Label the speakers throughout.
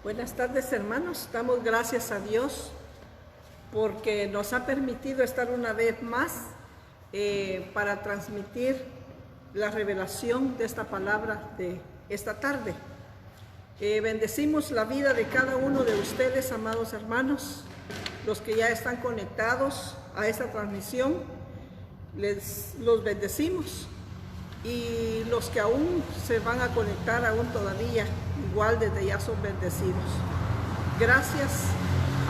Speaker 1: Buenas tardes, hermanos. Damos gracias a Dios porque nos ha permitido estar una vez más para transmitir la revelación de esta palabra de esta tarde. Bendecimos la vida de cada uno de ustedes, amados hermanos, los que ya están conectados a esta transmisión, los bendecimos, y los que aún se van a conectar aún todavía, igual desde ya son bendecidos. Gracias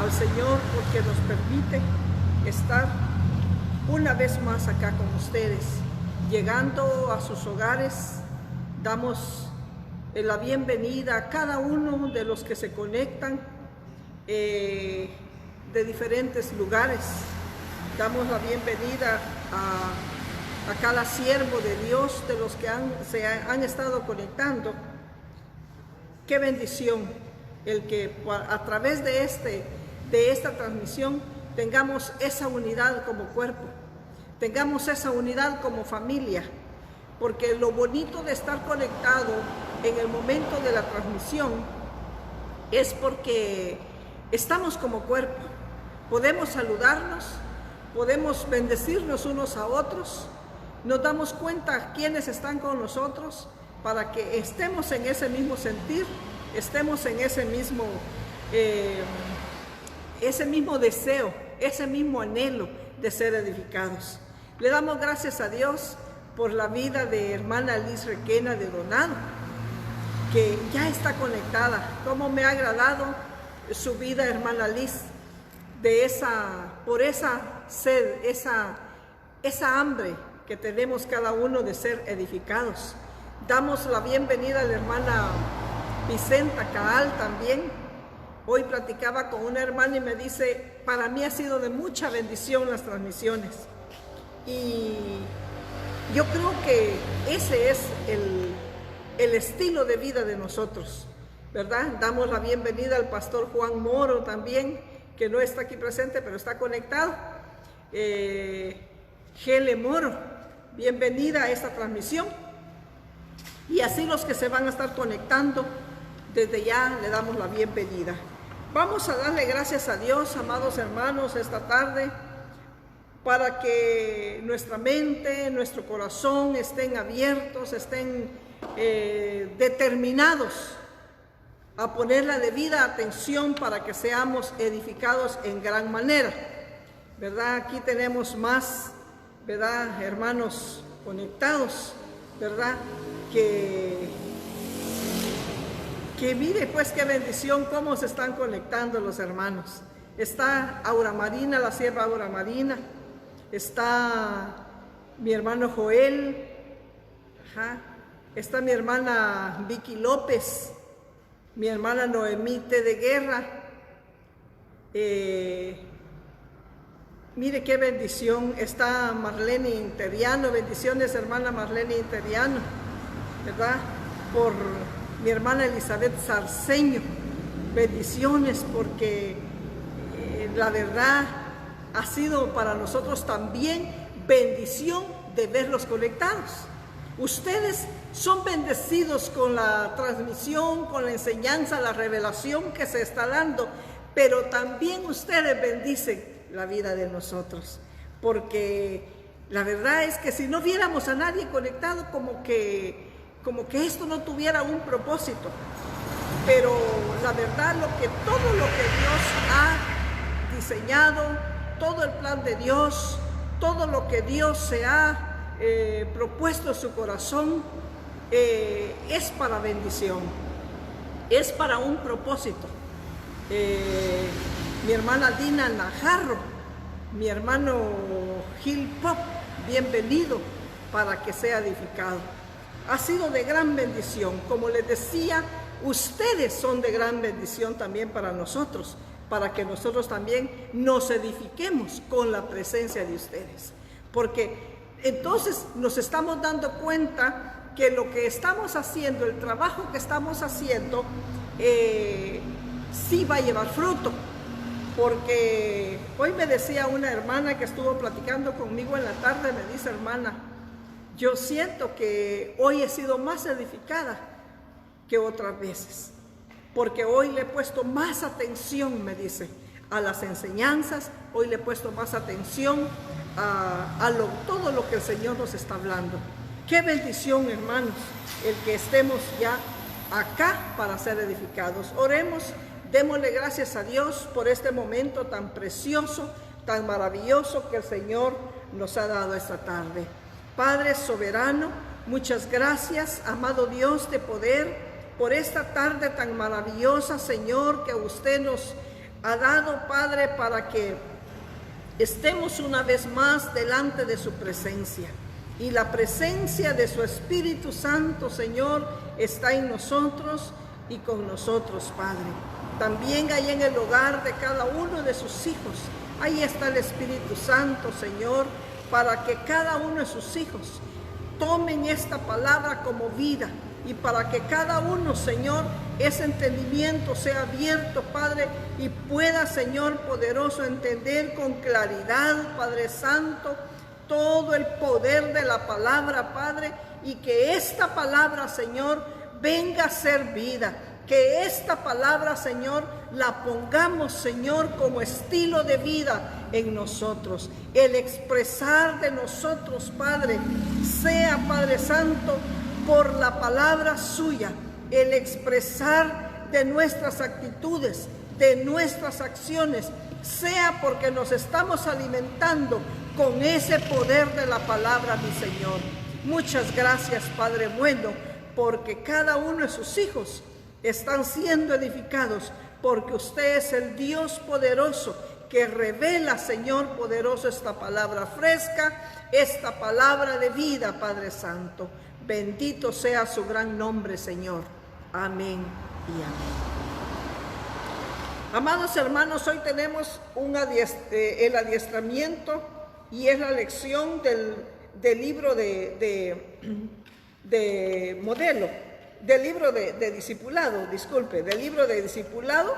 Speaker 1: al Señor porque nos permite estar una vez más acá con ustedes, llegando a sus hogares. Damos la bienvenida a cada uno de los que se conectan de diferentes lugares. Damos la bienvenida a cada siervo de Dios, de los que se han estado conectando. Qué bendición el que a través de esta transmisión tengamos esa unidad como cuerpo, tengamos esa unidad como familia, porque lo bonito de estar conectado en el momento de la transmisión es porque estamos como cuerpo, podemos saludarnos, podemos bendecirnos unos a otros. Nos damos cuenta quiénes están con nosotros para que estemos en ese mismo sentir, estemos en ese mismo deseo, ese mismo anhelo de ser edificados. Le damos gracias a Dios por la vida de hermana Liz Requena de Donado, que ya está conectada. Cómo me ha agradado su vida, hermana Liz, por esa sed, esa hambre que tenemos cada uno de ser edificados. Damos la bienvenida a la hermana Vicenta Caal también. Hoy platicaba con una hermana y me dice, para mí ha sido de mucha bendición las transmisiones. Y yo creo que ese es el estilo de vida de nosotros, ¿verdad? Damos la bienvenida al pastor Juan Moro también, que no está aquí presente, pero está conectado. Gele Moro, bienvenida a esta transmisión. Y así los que se van a estar conectando, desde ya le damos la bienvenida. Vamos a darle gracias a Dios, amados hermanos, esta tarde, para que nuestra mente, nuestro corazón estén abiertos, estén determinados a poner la debida atención para que seamos edificados en gran manera, ¿verdad? Aquí tenemos más, ¿verdad?, hermanos conectados, ¿verdad? Que mire pues qué bendición, cómo se están conectando los hermanos. Está Aura Marina, la sierva Aura Marina, está mi hermano Joel, está mi hermana Vicky López, mi hermana Noemí T. de Guerra. Mire qué bendición, está Marlene Interiano, bendiciones hermana Marlene Interiano, ¿verdad? Por mi hermana Elizabeth Sarceño, bendiciones porque la verdad ha sido para nosotros también bendición de verlos conectados. Ustedes son bendecidos con la transmisión, con la enseñanza, la revelación que se está dando, pero también ustedes bendicen la vida de nosotros, porque la verdad es que si no viéramos a nadie conectado, como que esto no tuviera un propósito. Pero la verdad, todo lo que Dios ha diseñado, todo el plan de Dios, todo lo que Dios se ha propuesto en su corazón, es para bendición, es para un propósito. Mi hermana Dina Najarro, mi hermano Gil Pop, bienvenido para que sea edificado. Ha sido de gran bendición. Como les decía, ustedes son de gran bendición también para nosotros, para que nosotros también nos edifiquemos con la presencia de ustedes. Porque entonces nos estamos dando cuenta que lo que estamos haciendo, el trabajo que estamos haciendo, sí va a llevar fruto. Porque hoy me decía una hermana que estuvo platicando conmigo en la tarde, me dice, hermana, yo siento que hoy he sido más edificada que otras veces. porque hoy le he puesto más atención, me dice, a las enseñanzas, hoy le he puesto más atención a todo lo que el Señor nos está hablando. Qué bendición, hermanos, el que estemos ya acá para ser edificados. Oremos, démosle gracias a Dios por este momento tan precioso, tan maravilloso que el Señor nos ha dado esta tarde. Padre soberano, muchas gracias, amado Dios de poder, por esta tarde tan maravillosa, Señor, que usted nos ha dado, Padre, para que estemos una vez más delante de su presencia. Y la presencia de su Espíritu Santo, Señor, está en nosotros y con nosotros, Padre. También ahí en el hogar de cada uno de sus hijos, ahí está el Espíritu Santo, Señor, para que cada uno de sus hijos tomen esta palabra como vida y para que cada uno, Señor, ese entendimiento sea abierto, Padre, y pueda, Señor poderoso, entender con claridad, Padre Santo, todo el poder de la palabra, Padre, y que esta palabra, Señor, venga a ser vida. Que esta palabra, Señor, la pongamos, Señor, como estilo de vida en nosotros. El expresar de nosotros, Padre, sea, Padre Santo, por la palabra suya. El expresar de nuestras actitudes, de nuestras acciones, sea porque nos estamos alimentando con ese poder de la palabra, mi Señor. Muchas gracias, Padre bueno, porque cada uno de sus hijos están siendo edificados, porque usted es el Dios poderoso que revela, Señor poderoso, esta palabra fresca, esta palabra de vida, Padre Santo. Bendito sea su gran nombre, Señor. Amén y amén. Amados hermanos, hoy tenemos el adiestramiento y es la lección del libro de modelo, del libro de discipulado, del libro de discipulado,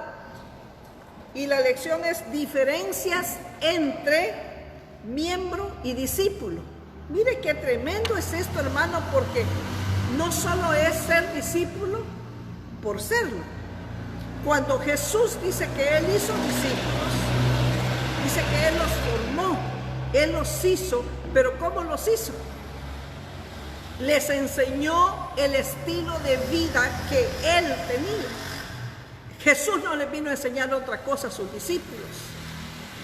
Speaker 1: y la lección es diferencias entre miembro y discípulo. Mire qué tremendo es esto, hermano, porque no solo es ser discípulo por serlo. Cuando Jesús dice que Él hizo discípulos, dice que Él los formó, Él los hizo, pero ¿cómo los hizo? Les enseñó el estilo de vida que Él tenía. Jesús no les vino a enseñar otra cosa a sus discípulos.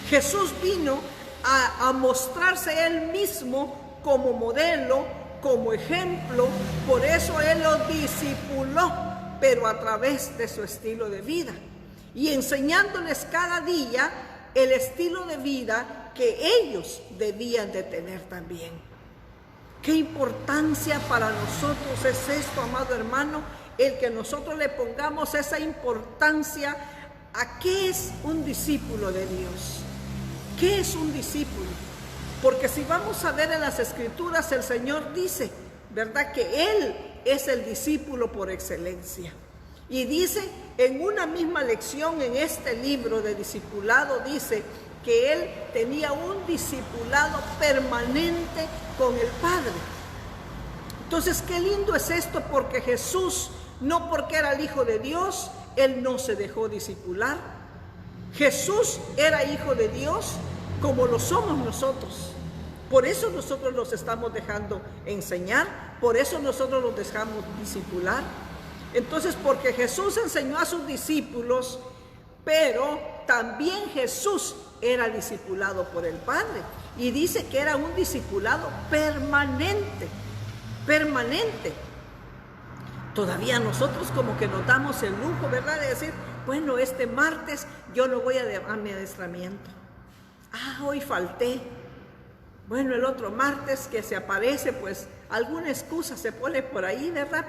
Speaker 1: Jesús vino a mostrarse Él mismo como modelo, como ejemplo. Por eso Él los discipuló, pero a través de su estilo de vida. Y enseñándoles cada día el estilo de vida que ellos debían de tener también. Qué importancia para nosotros es esto, amado hermano, el que nosotros le pongamos esa importancia a qué es un discípulo de Dios. ¿Qué es un discípulo? Porque si vamos a ver en las Escrituras, el Señor dice, ¿verdad?, que Él es el discípulo por excelencia. Y dice en una misma lección en este libro de discipulado, dice que Él tenía un discipulado permanente con el Padre. Entonces, qué lindo es esto, porque Jesús, no porque era el Hijo de Dios, Él no se dejó discipular. Jesús era Hijo de Dios como lo somos nosotros. Por eso nosotros los estamos dejando enseñar, por eso nosotros los dejamos discipular. Entonces, porque Jesús enseñó a sus discípulos, pero también Jesús era discipulado por el Padre. Y dice que era un discipulado permanente, permanente. Todavía nosotros como que nos damos el lujo, ¿verdad?, de decir, bueno, este martes yo no voy a mi adiestramiento. Hoy falté. Bueno, el otro martes que se aparece, pues alguna excusa se pone por ahí, ¿verdad?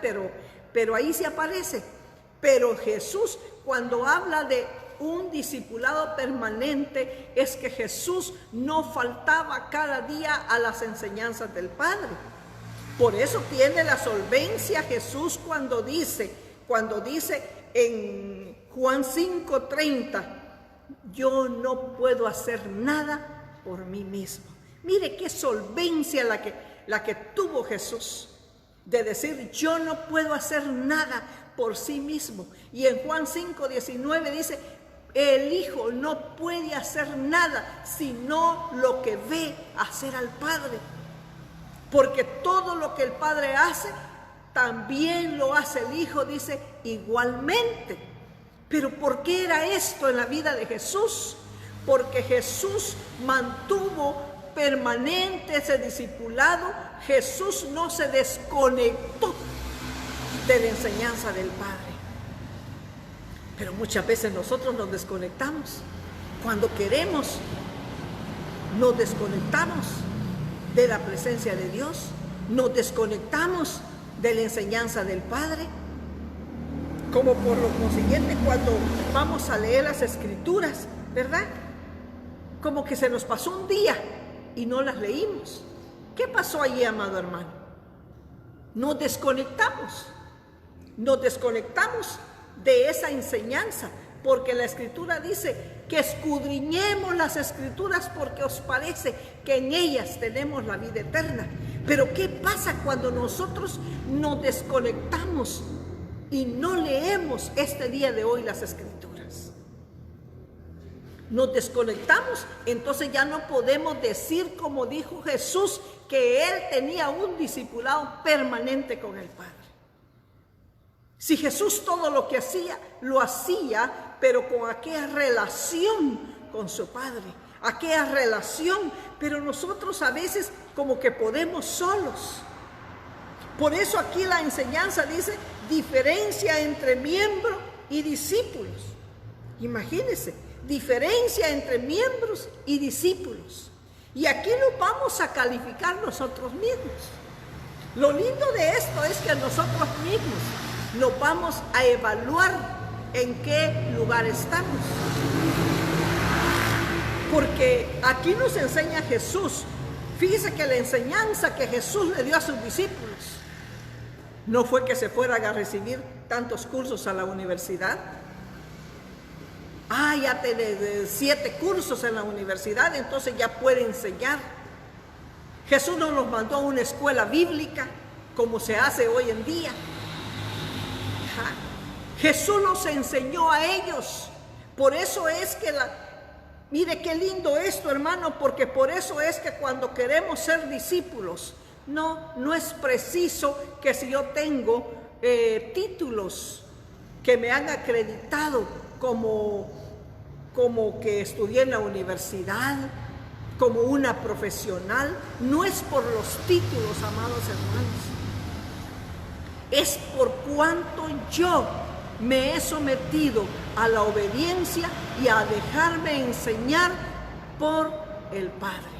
Speaker 1: Pero ahí se aparece. Pero Jesús, cuando habla de un discipulado permanente, es que Jesús no faltaba cada día a las enseñanzas del Padre. Por eso tiene la solvencia Jesús cuando dice en Juan 5:30, yo no puedo hacer nada por mí mismo. Mire qué solvencia la que tuvo Jesús, de decir, yo no puedo hacer nada por sí mismo. Y en Juan 5:19 dice, el Hijo no puede hacer nada sino lo que ve hacer al Padre. Porque todo lo que el Padre hace, también lo hace el Hijo, dice, igualmente. Pero ¿por qué era esto en la vida de Jesús? Porque Jesús mantuvo permanente ese discipulado. Jesús no se desconectó de la enseñanza del Padre. Pero muchas veces nosotros nos desconectamos. Cuando queremos, nos desconectamos de la presencia de Dios. Nos desconectamos de la enseñanza del Padre. Como por lo consiguiente, cuando vamos a leer las Escrituras, ¿verdad? Como que se nos pasó un día y no las leímos. ¿Qué pasó allí, amado hermano? Nos desconectamos de esa enseñanza, porque la Escritura dice que escudriñemos las Escrituras porque os parece que en ellas tenemos la vida eterna. Pero ¿qué pasa cuando nosotros nos desconectamos y no leemos este día de hoy las Escrituras? Nos desconectamos, entonces ya no podemos decir como dijo Jesús, que Él tenía un discipulado permanente con el Padre. Si Jesús todo lo que hacía, lo hacía, pero con aquella relación con su Padre, aquella relación, pero nosotros a veces como que podemos solos. Por eso aquí la enseñanza dice, diferencia entre miembro y discípulos. Imagínense, diferencia entre miembros y discípulos. Y aquí lo vamos a calificar nosotros mismos. Lo lindo de esto es que nosotros mismos nos vamos a evaluar en qué lugar estamos. Porque aquí nos enseña Jesús. Fíjese que la enseñanza que Jesús le dio a sus discípulos no fue que se fueran a recibir tantos cursos a la universidad. Ya tiene 7 cursos en la universidad, entonces ya puede enseñar. Jesús no los mandó a una escuela bíblica como se hace hoy en día. Jesús nos enseñó a ellos. Por eso es que mire qué lindo esto, hermano, porque por eso es que cuando queremos ser discípulos, no es preciso que si yo tengo títulos que me han acreditado como que estudié en la universidad, como una profesional, no es por los títulos, amados hermanos. Es por cuanto yo me he sometido a la obediencia y a dejarme enseñar por el Padre.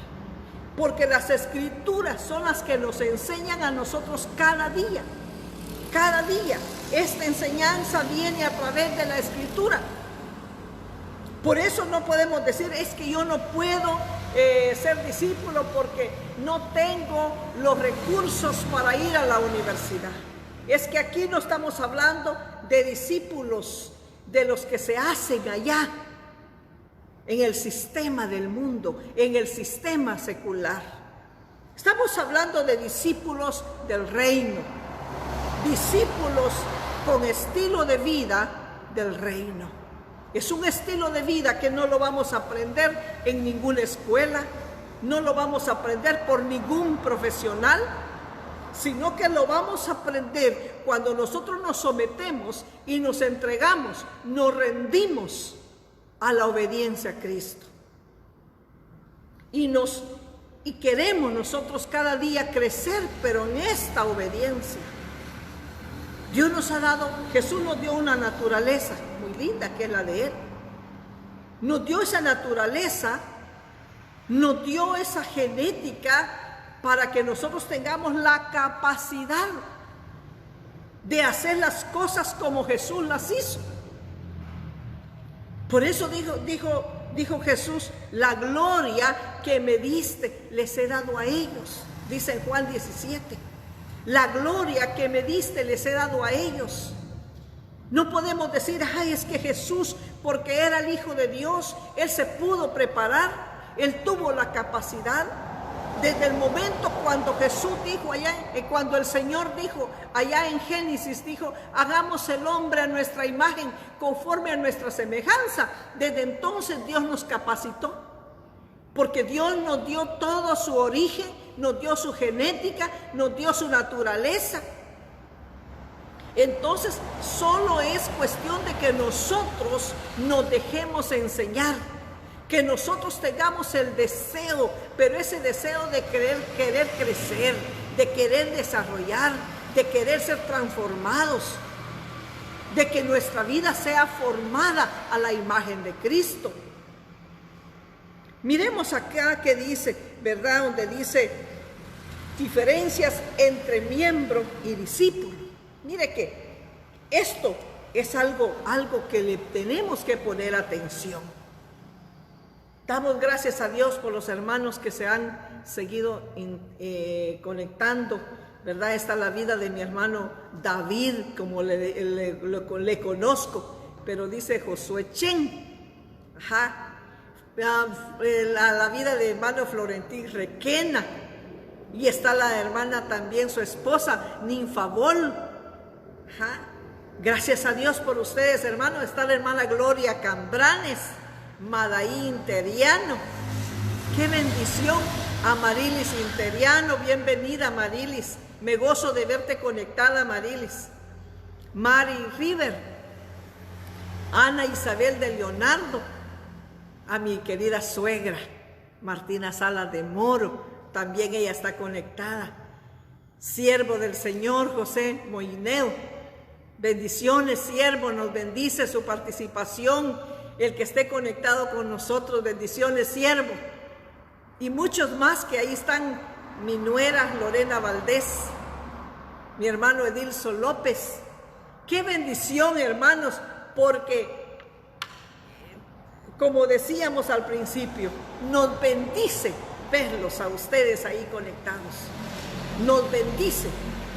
Speaker 1: Porque las Escrituras son las que nos enseñan a nosotros cada día. Cada día. Esta enseñanza viene a través de la Escritura. Por eso no podemos decir, es que yo no puedo ser discípulo porque no tengo los recursos para ir a la universidad. Es que aquí no estamos hablando de discípulos, de los que se hacen allá, en el sistema del mundo, en el sistema secular. Estamos hablando de discípulos del reino, discípulos con estilo de vida del reino. Es un estilo de vida que no lo vamos a aprender en ninguna escuela, no lo vamos a aprender por ningún profesional, sino que lo vamos a aprender cuando nosotros nos sometemos y nos entregamos, nos rendimos a la obediencia a Cristo. Y queremos nosotros cada día crecer, pero en esta obediencia. Dios nos ha dado, Jesús nos dio una naturaleza muy linda, que es la de Él. Nos dio esa naturaleza, nos dio esa genética para que nosotros tengamos la capacidad de hacer las cosas como Jesús las hizo. Por eso dijo Jesús, la gloria que me diste les he dado a ellos, dice en Juan 17. La gloria que me diste les he dado a ellos. No podemos decir, es que Jesús, porque era el Hijo de Dios, Él se pudo preparar, Él tuvo la capacidad. Desde el momento cuando Jesús dijo allá, cuando el Señor dijo allá en Génesis, dijo, hagamos el hombre a nuestra imagen, conforme a nuestra semejanza. Desde entonces Dios nos capacitó, porque Dios nos dio todo su origen, nos dio su genética, nos dio su naturaleza. Entonces solo es cuestión de que nosotros nos dejemos enseñar, que nosotros tengamos el deseo, pero ese deseo de querer crecer, de querer desarrollar, de querer ser transformados, de que nuestra vida sea formada a la imagen de Cristo. Miremos acá que dice, ¿verdad? Donde dice diferencias entre miembro y discípulo. Mire que esto es algo que le tenemos que poner atención. Damos gracias a Dios por los hermanos que se han seguido conectando, ¿verdad? Está la vida de mi hermano David, como le conozco, pero dice Josué Chen. Ajá. La vida de hermano Florentín Requena. Y está la hermana también, su esposa, Ninfabol. Ajá. Gracias a Dios por ustedes, hermanos. Está la hermana Gloria Cambranes, Madaí Interiano. ¡Qué bendición! A Marilis Interiano, bienvenida Marilis. Me gozo de verte conectada, Marilis. Mari River, Ana Isabel de Leonardo, a mi querida suegra, Martina Salas de Moro, también ella está conectada. Siervo del Señor, José Moineo, bendiciones, siervo, nos bendice su participación, el que esté conectado con nosotros, bendiciones, siervo. Y muchos más que ahí están, mi nuera Lorena Valdés, mi hermano Edilso López. Qué bendición, hermanos, porque como decíamos al principio, nos bendice verlos a ustedes ahí conectados. Nos bendice,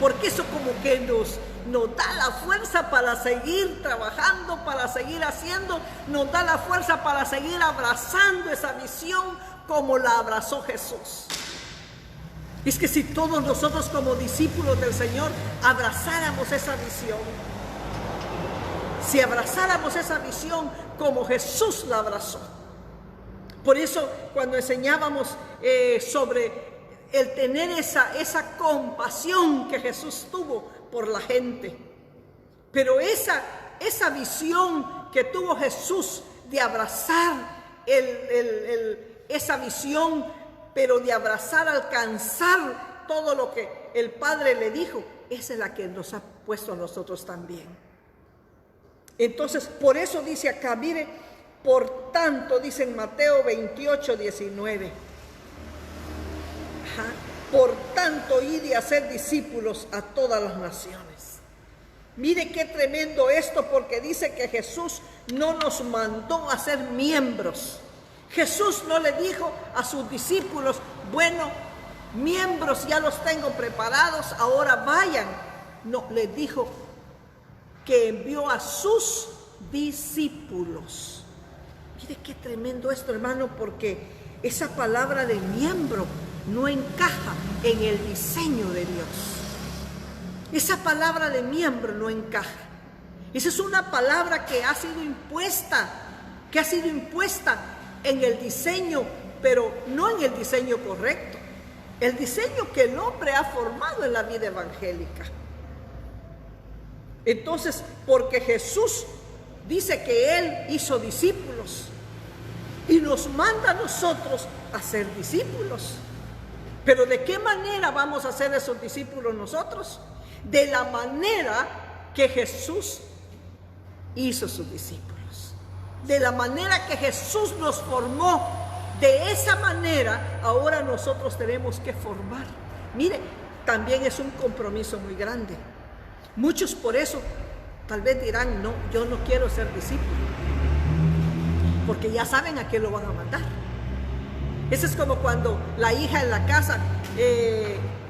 Speaker 1: porque eso como que nos da la fuerza para seguir trabajando, para seguir haciendo, nos da la fuerza para seguir abrazando esa visión como la abrazó Jesús. Es que si todos nosotros como discípulos del Señor abrazáramos esa visión, si abrazáramos esa visión como Jesús la abrazó. Por eso cuando enseñábamos sobre el tener esa compasión que Jesús tuvo por la gente, pero esa visión que tuvo Jesús de abrazar esa visión, pero de abrazar, alcanzar todo lo que el Padre le dijo, esa es la que nos ha puesto a nosotros también. Entonces, por eso dice acá, mire, por tanto, dice en Mateo 28, 19. Ajá. Por tanto, id y hacer discípulos a todas las naciones. Mire qué tremendo esto, porque dice que Jesús no nos mandó a ser miembros. Jesús no le dijo a sus discípulos, bueno, miembros ya los tengo preparados, ahora vayan. No, les dijo que envió a sus discípulos. Mire qué tremendo esto, hermano, porque esa palabra de miembro no encaja en el diseño de Dios. Esa palabra de miembro no encaja. Esa es una palabra que ha sido impuesta en el diseño, pero no en el diseño correcto. El diseño que el hombre ha formado en la vida evangélica. Entonces, porque Jesús dice que Él hizo discípulos y nos manda a nosotros a ser discípulos. Pero ¿de qué manera vamos a ser esos discípulos nosotros? De la manera que Jesús hizo sus discípulos. De la manera que Jesús nos formó. De esa manera ahora nosotros tenemos que formar. Mire, también es un compromiso muy grande. Muchos por eso tal vez dirán, no, yo no quiero ser discípulo, porque ya saben a qué lo van a mandar. Eso es como cuando la hija en la casa,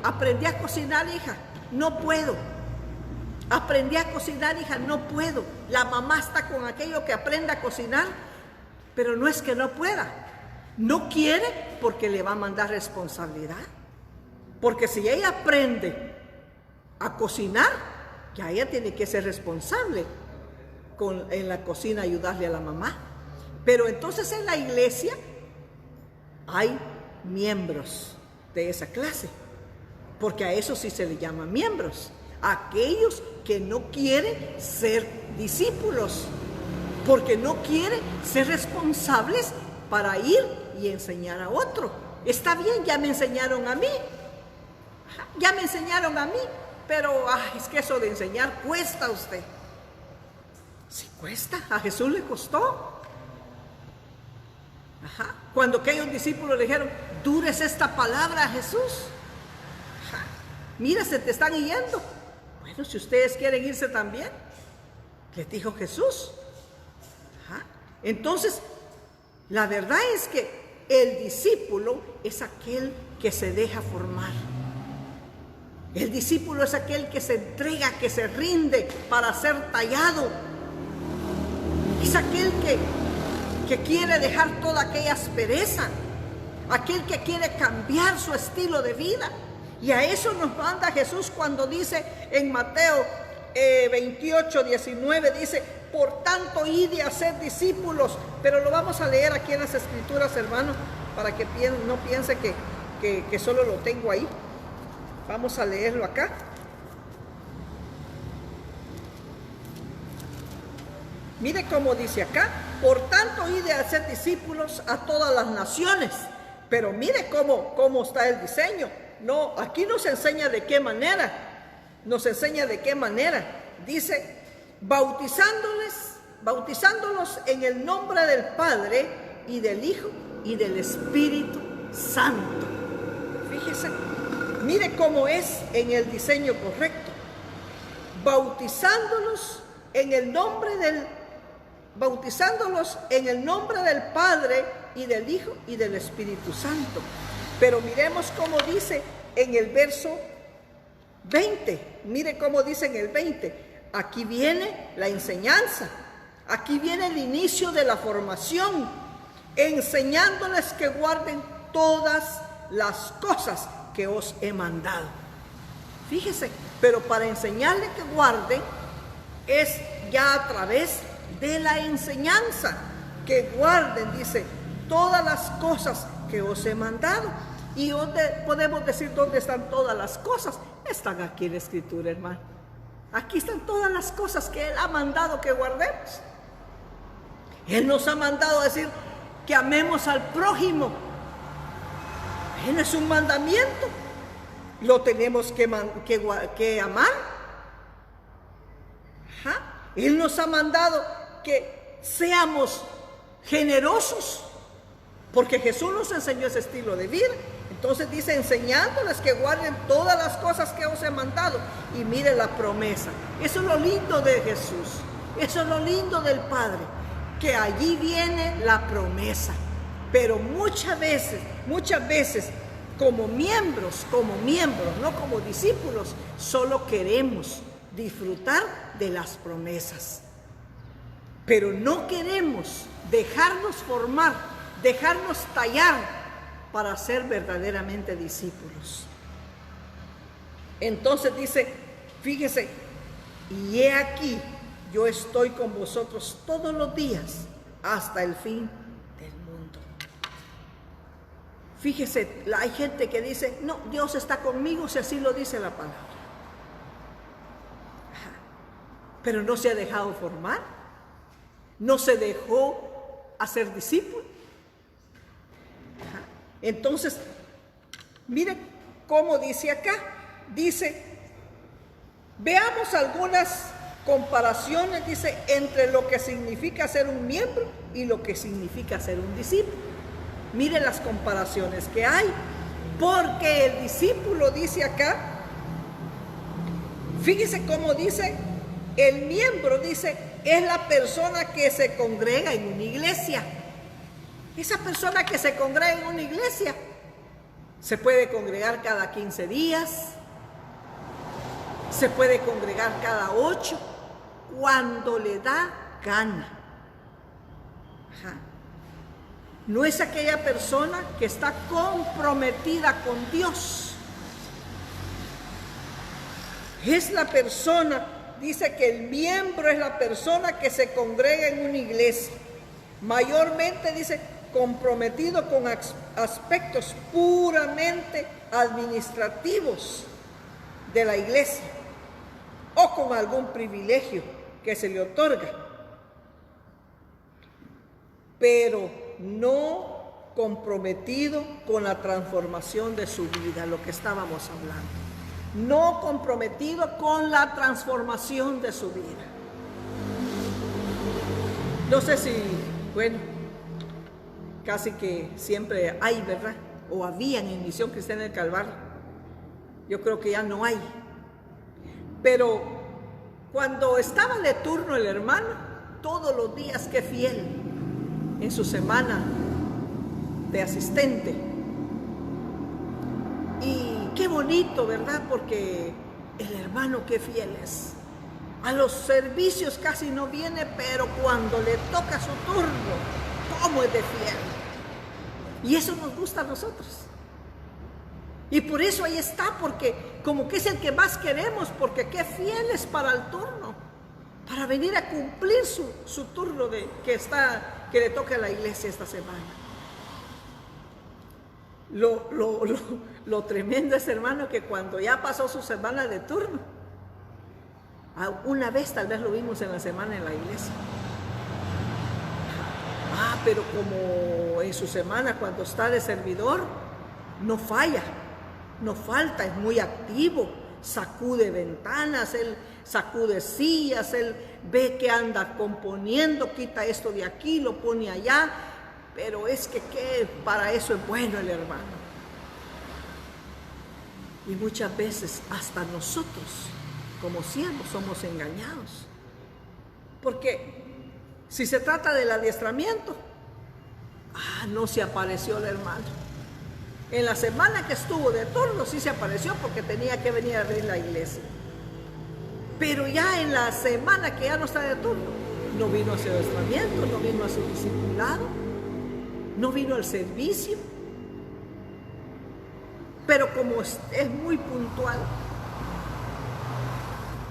Speaker 1: aprendí a cocinar, hija, no puedo. Aprendí a cocinar, hija, no puedo. La mamá está con aquello que aprenda a cocinar, pero no es que no pueda, No quiere porque le va a mandar responsabilidad. Porque si ella aprende a cocinar, ya ella tiene que ser responsable en la cocina, ayudarle a la mamá. Pero entonces en la iglesia hay miembros de esa clase, porque a eso sí se le llama miembros, aquellos que no quieren ser discípulos, porque no quieren ser responsables para ir y enseñar a otro. Está bien, ya me enseñaron a mí, pero es que eso de enseñar cuesta a usted. Sí cuesta, a Jesús le costó. Cuando aquellos discípulos le dijeron, dures esta palabra a Jesús. Mira, se te están yendo. Bueno, si ustedes quieren irse también, les dijo Jesús. Entonces, la verdad es que el discípulo es aquel que se deja formar. El discípulo es aquel que se entrega, que se rinde para ser tallado. Es aquel que quiere dejar toda aquella aspereza, aquel que quiere cambiar su estilo de vida. Y a eso nos manda Jesús cuando dice en Mateo 28, 19, dice, por tanto, id y haced discípulos. Pero lo vamos a leer aquí en las Escrituras, hermano, para que no piense que solo lo tengo ahí. Vamos a leerlo acá. Mire cómo dice acá, por tanto, id y haced discípulos a todas las naciones. Pero mire cómo está el diseño. No, aquí nos enseña de qué manera. Dice, bautizándolos en el nombre del Padre y del Hijo y del Espíritu Santo. Fíjese, mire cómo es en el diseño correcto. Bautizándolos en el nombre del Padre y del Hijo y del Espíritu Santo. Pero miremos cómo dice en el verso 20. Mire cómo dice en el 20. Aquí viene la enseñanza. Aquí viene el inicio de la formación. Enseñándoles que guarden todas las cosas que os he mandado. Fíjese, pero para enseñarle que guarden es ya a través de la enseñanza. Que guarden, dice, todas las cosas que os he mandado. ¿Y dónde podemos decir dónde están todas las cosas? Están aquí en la Escritura, hermano. Aquí están todas las cosas que Él ha mandado que guardemos. Él nos ha mandado a decir que amemos al prójimo. Él es un mandamiento. Lo tenemos que amar. Él nos ha mandado que seamos generosos, porque Jesús nos enseñó ese estilo de vida. Entonces dice, enseñándoles que guarden todas las cosas que os he mandado. Y mire la promesa. Eso es lo lindo de Jesús. Eso es lo lindo del Padre, que allí viene la promesa. Pero muchas veces, como miembros, no como discípulos, solo queremos disfrutar de las promesas. Pero no queremos dejarnos formar, dejarnos tallar para ser verdaderamente discípulos. Entonces dice, fíjese, y he aquí, yo estoy con vosotros todos los días hasta el fin del mundo. Fíjese, hay gente que dice, no, Dios está conmigo si así lo dice la palabra. Pero no se ha dejado formar, no se dejó hacer discípulo. Entonces, mire cómo dice acá. Dice, veamos algunas comparaciones, dice, entre lo que significa ser un miembro y lo que significa ser un discípulo. Mire las comparaciones que hay. Porque el discípulo dice acá, fíjese cómo dice, el miembro dice, es la persona que se congrega en una iglesia. Esa persona que se congrega en una iglesia se puede congregar cada 15 días, se puede congregar cada 8, cuando le da gana. No es aquella persona que está comprometida con Dios. Es la persona, dice que el miembro es la persona que se congrega en una iglesia. Mayormente dice comprometido con aspectos puramente administrativos de la iglesia o con algún privilegio que se le otorga, pero no comprometido con la transformación de su vida, lo que estábamos hablando. No comprometido con la transformación de su vida. No sé si, bueno, casi que siempre hay, ¿verdad? O habían en Misión Cristiana del Calvario. Yo creo que ya no hay. Pero cuando estaba de turno el hermano, todos los días, qué fiel, en su semana de asistente. Y qué bonito, ¿verdad? Porque el hermano qué fiel es. A los servicios casi no viene, pero cuando le toca su turno, ¿cómo es de fiel? Y eso nos gusta a nosotros. Y por eso ahí está, porque como que es el que más queremos, porque qué fiel es para el turno, para venir a cumplir su turno que le toca a la iglesia esta semana. Lo tremendo es, hermano, que cuando ya pasó su semana de turno, una vez tal vez lo vimos en la semana en la iglesia. Pero como en su semana cuando está de servidor, no falla, no falta, es muy activo, sacude ventanas, él sacude sillas, él ve que anda componiendo, quita esto de aquí, lo pone allá, pero es que para eso es bueno el hermano. Y muchas veces hasta nosotros, como siervos, somos engañados. Porque si se trata del adiestramiento, no se apareció el hermano. En la semana que estuvo de turno sí se apareció porque tenía que venir a abrir la iglesia. Pero ya en la semana que ya no está de turno, no vino a su adiestramiento, no vino a su discipulado, no vino al servicio. Pero como es muy puntual,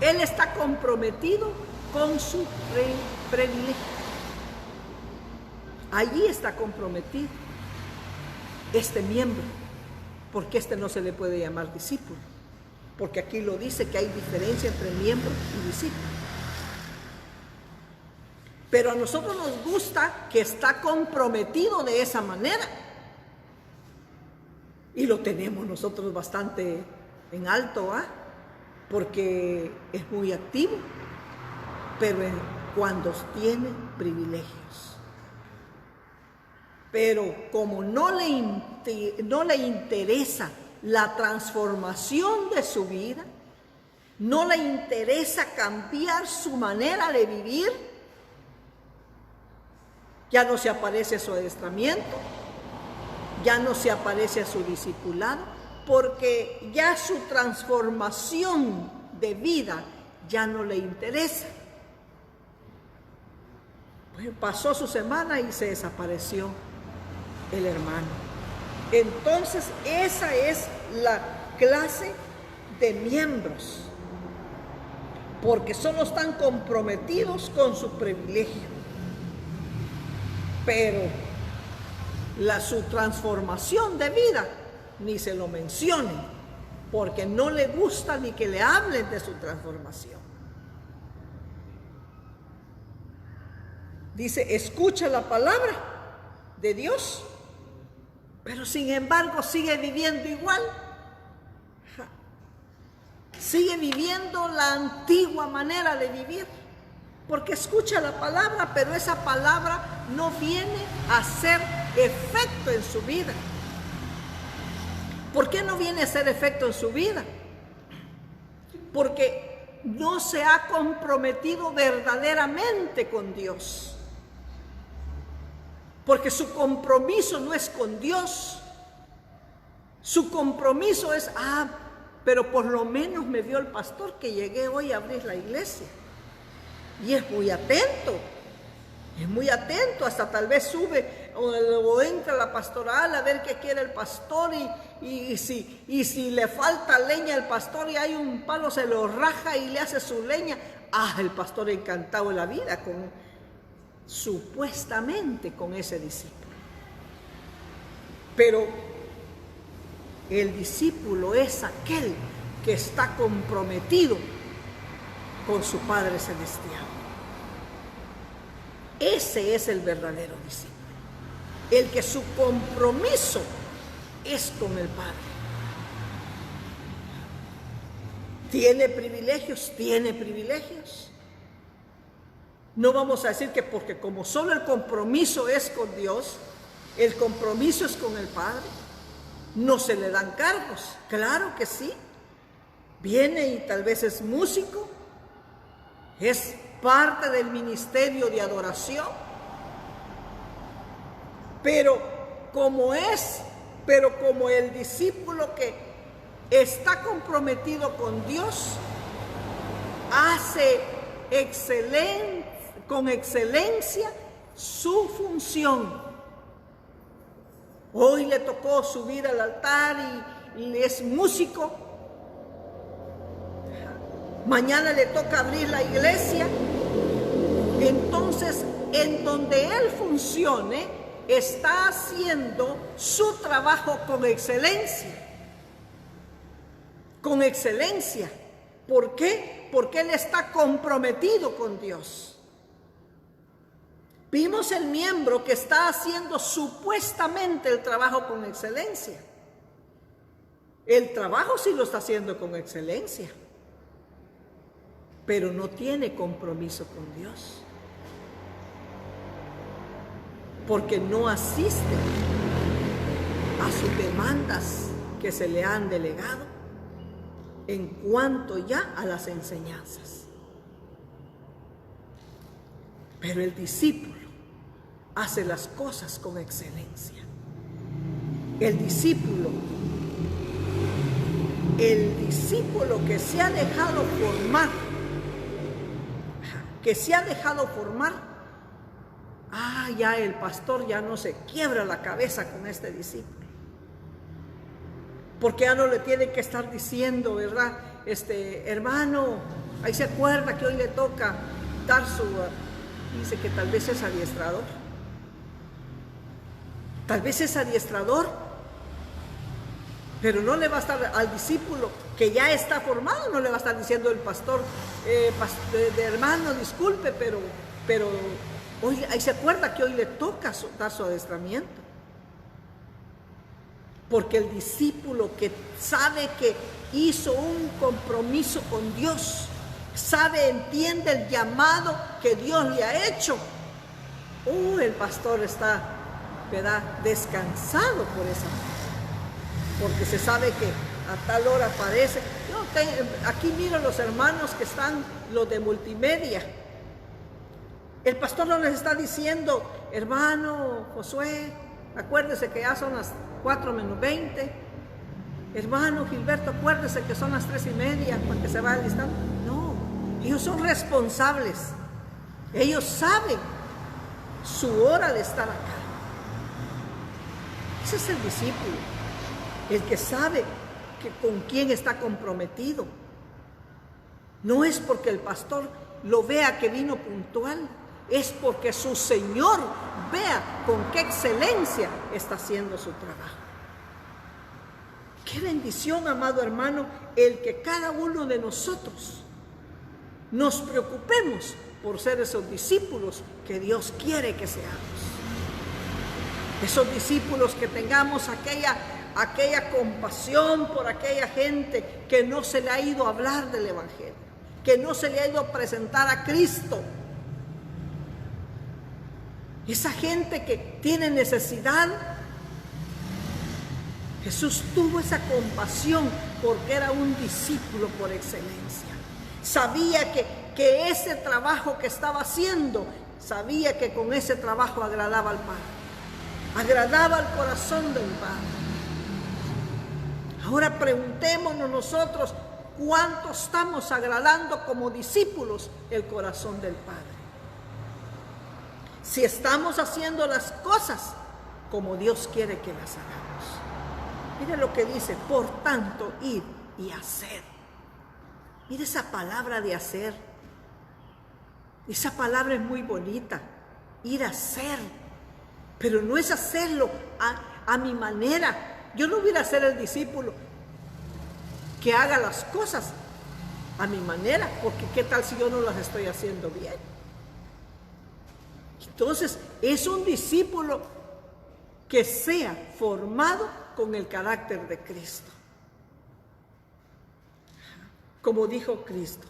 Speaker 1: él está comprometido con su privilegio. Allí está comprometido este miembro, porque este no se le puede llamar discípulo, porque aquí lo dice que hay diferencia entre miembro y discípulo. Pero a nosotros nos gusta que está comprometido de esa manera, y lo tenemos nosotros bastante en alto, porque es muy activo, pero cuando tiene privilegios. Pero como no le interesa la transformación de su vida, no le interesa cambiar su manera de vivir, ya no se aparece a su adiestramiento, ya no se aparece a su discipulado, porque ya su transformación de vida ya no le interesa. Pues pasó su semana y se desapareció el hermano. Entonces esa es la clase de miembros, porque solo están comprometidos con su privilegio, pero su transformación de vida ni se lo mencionen, porque no le gusta ni que le hablen de su transformación. Dice, escucha la palabra de Dios, pero sin embargo sigue viviendo igual. Sigue viviendo la antigua manera de vivir, porque escucha la palabra, pero esa palabra no viene a hacer efecto en su vida. ¿Por qué no viene a hacer efecto en su vida? Porque no se ha comprometido verdaderamente con Dios. Porque su compromiso no es con Dios. Su compromiso es, pero por lo menos me vio el pastor que llegué hoy a abrir la iglesia. Y es muy atento, hasta tal vez sube o entra a la pastoral a ver qué quiere el pastor y si le falta leña al pastor y hay un palo, se lo raja y le hace su leña. El pastor encantado de la vida supuestamente con ese discípulo. Pero el discípulo es aquel que está comprometido con su Padre Celestial. Ese es el verdadero discípulo, el que su compromiso es con el Padre. ¿Tiene privilegios? Tiene privilegios. No vamos a decir que porque como solo el compromiso es con Dios, el compromiso es con el Padre, no se le dan cargos. Claro que sí. Viene y tal vez es músico, es parte del ministerio de adoración, pero como el discípulo que está comprometido con Dios, hace con excelencia su función. Hoy le tocó subir al altar y es músico. Mañana le toca abrir la iglesia. Entonces, en donde él funcione, está haciendo su trabajo con excelencia. Con excelencia. ¿Por qué? Porque él está comprometido con Dios. Vimos el miembro que está haciendo supuestamente el trabajo con excelencia. El trabajo sí lo está haciendo con excelencia, pero no tiene compromiso con Dios, porque no asiste a sus demandas que se le han delegado en cuanto ya a las enseñanzas. Pero el discípulo hace las cosas con excelencia. El discípulo que se ha dejado formar, ya el pastor ya no se quiebra la cabeza con este discípulo, porque ya no le tiene que estar diciendo, ¿verdad? Hermano, ahí se acuerda que hoy le toca dar dice que tal vez es adiestrador. Tal vez es adiestrador, pero no le va a estar al discípulo que ya está formado, no le va a estar diciendo el pastor, hermano, disculpe, pero hoy ahí se acuerda que hoy le toca dar su adiestramiento. Porque el discípulo que sabe que hizo un compromiso con Dios, entiende el llamado que Dios le ha hecho. El pastor está, ¿verdad?, descansado por esa parte, porque se sabe que a tal hora aparece. Aquí miro los hermanos que están, los de multimedia. El pastor no les está diciendo, hermano Josué, acuérdese que ya son las 4:20. Hermano Gilberto, acuérdese que son las 3:30 para que se vaya alistando. No, ellos son responsables. Ellos saben su hora de estar acá. Ese es el discípulo, el que sabe con quién está comprometido. No es porque el pastor lo vea que vino puntual, es porque su Señor vea con qué excelencia está haciendo su trabajo. Qué bendición, amado hermano, el que cada uno de nosotros nos preocupemos por ser esos discípulos que Dios quiere que seamos. Esos discípulos que tengamos aquella compasión por aquella gente que no se le ha ido a hablar del Evangelio, que no se le ha ido a presentar a Cristo. Esa gente que tiene necesidad, Jesús tuvo esa compasión porque era un discípulo por excelencia. Sabía que ese trabajo que estaba haciendo, sabía que con ese trabajo agradaba al Padre, agradaba al corazón del Padre. Ahora preguntémonos nosotros, ¿cuánto estamos agradando como discípulos el corazón del Padre? Si estamos haciendo las cosas como Dios quiere que las hagamos. Mire lo que dice, por tanto, id y haced. Mire esa palabra de hacer. Esa palabra es muy bonita, ir a hacer. Pero no es hacerlo a mi manera. Yo no voy a ser el discípulo que haga las cosas a mi manera, porque ¿qué tal si yo no las estoy haciendo bien? Entonces, es un discípulo que sea formado con el carácter de Cristo. Como dijo Cristo,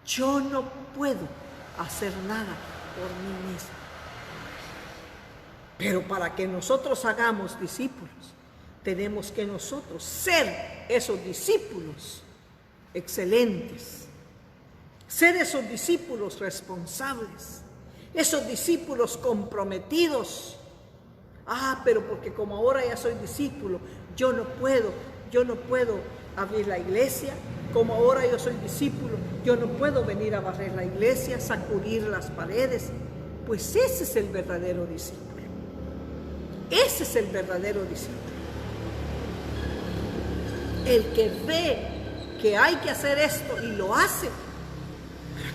Speaker 1: yo no puedo hacer nada por mí mismo. Pero para que nosotros hagamos discípulos, tenemos que nosotros ser esos discípulos excelentes, ser esos discípulos responsables, esos discípulos comprometidos. Pero porque como ahora ya soy discípulo, yo no puedo abrir la iglesia. Como ahora yo soy discípulo, yo no puedo venir a barrer la iglesia, sacudir las paredes. Pues ese es el verdadero discípulo. Ese es el verdadero discípulo. El que ve que hay que hacer esto y lo hace.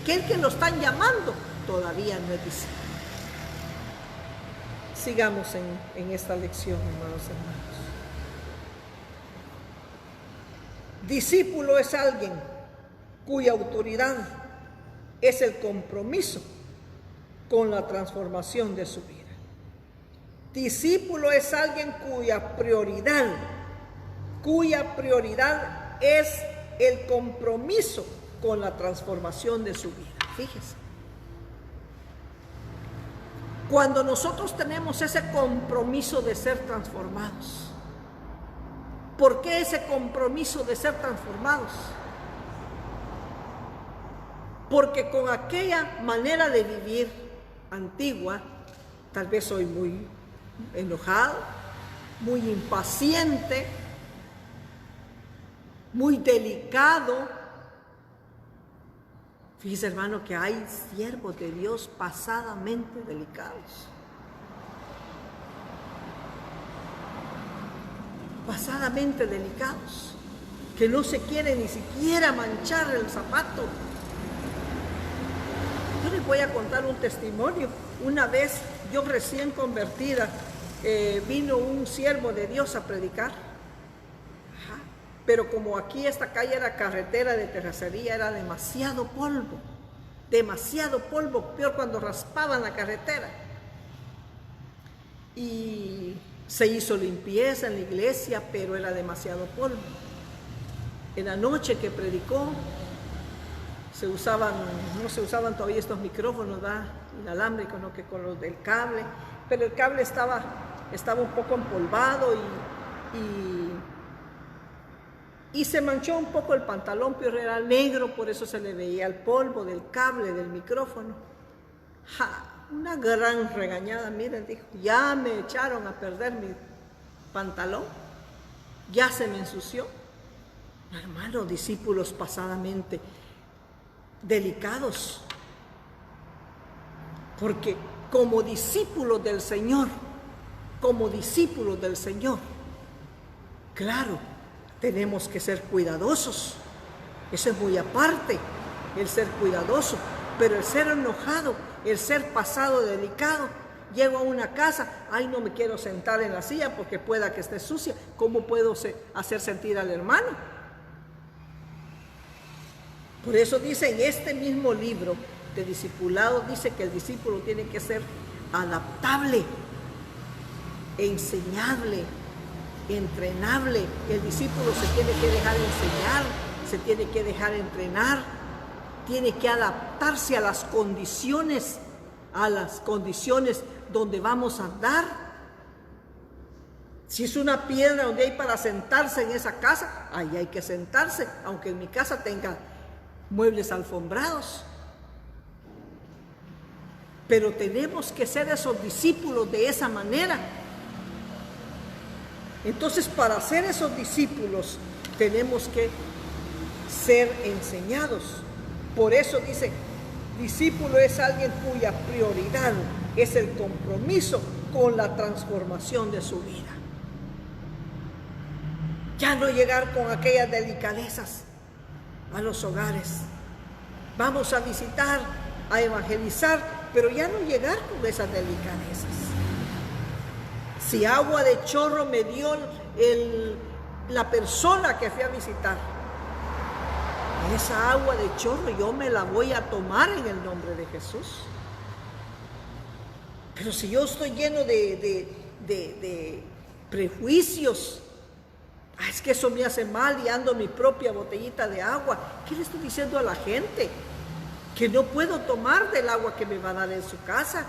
Speaker 1: Aquel que lo están llamando todavía no es discípulo. Sigamos en esta lección, hermanos. Discípulo es alguien cuya autoridad es el compromiso con la transformación de su vida. Discípulo es alguien cuya prioridad es el compromiso con la transformación de su vida. Fíjese. Cuando nosotros tenemos ese compromiso de ser transformados, ¿por qué ese compromiso de ser transformados? Porque con aquella manera de vivir antigua, tal vez soy muy enojado, muy impaciente, muy delicado. Fíjese, hermano, que hay siervos de Dios pasadamente delicados. Pasadamente delicados, que no se quiere ni siquiera manchar el zapato. Yo les voy a contar un testimonio. Una vez, yo recién convertida, vino un siervo de Dios a predicar. Pero como aquí esta calle era carretera de terracería, era demasiado polvo, peor cuando raspaban la carretera. Y se hizo limpieza en la iglesia, pero era demasiado polvo. En la noche que predicó, no se usaban todavía estos micrófonos, inalámbricos, no que con los del cable, pero el cable estaba un poco empolvado y se manchó un poco el pantalón, pero era negro, por eso se le veía el polvo del cable del micrófono. Una gran regañada, miren, dijo, ya me echaron a perder mi pantalón, ya se me ensució. Hermano, discípulos pasadamente delicados, porque como discípulos del Señor, claro, tenemos que ser cuidadosos. Eso es muy aparte, el ser cuidadoso, pero el ser enojado, el ser pasado delicado. Llego a una casa, no me quiero sentar en la silla porque pueda que esté sucia. ¿Cómo puedo hacer sentir al hermano? Por eso dice en este mismo libro de discipulado, dice que el discípulo tiene que ser adaptable, enseñable, entrenable. El discípulo se tiene que dejar enseñar, se tiene que dejar entrenar, tiene que adaptarse a las condiciones donde vamos a andar. Si es una piedra donde hay para sentarse en esa casa, ahí hay que sentarse, aunque en mi casa tenga muebles alfombrados. Pero tenemos que ser esos discípulos de esa manera. Entonces, para ser esos discípulos, tenemos que ser enseñados. Por eso dice, discípulo es alguien cuya prioridad es el compromiso con la transformación de su vida. Ya no llegar con aquellas delicadezas a los hogares. Vamos a visitar, a evangelizar, pero ya no llegar con esas delicadezas. Si agua de chorro me dio la persona que fui a visitar, esa agua de chorro yo me la voy a tomar en el nombre de Jesús. Pero si yo estoy lleno de prejuicios, es que eso me hace mal y ando mi propia botellita de agua, ¿qué le estoy diciendo a la gente? Que no puedo tomar del agua que me va a dar en su casa.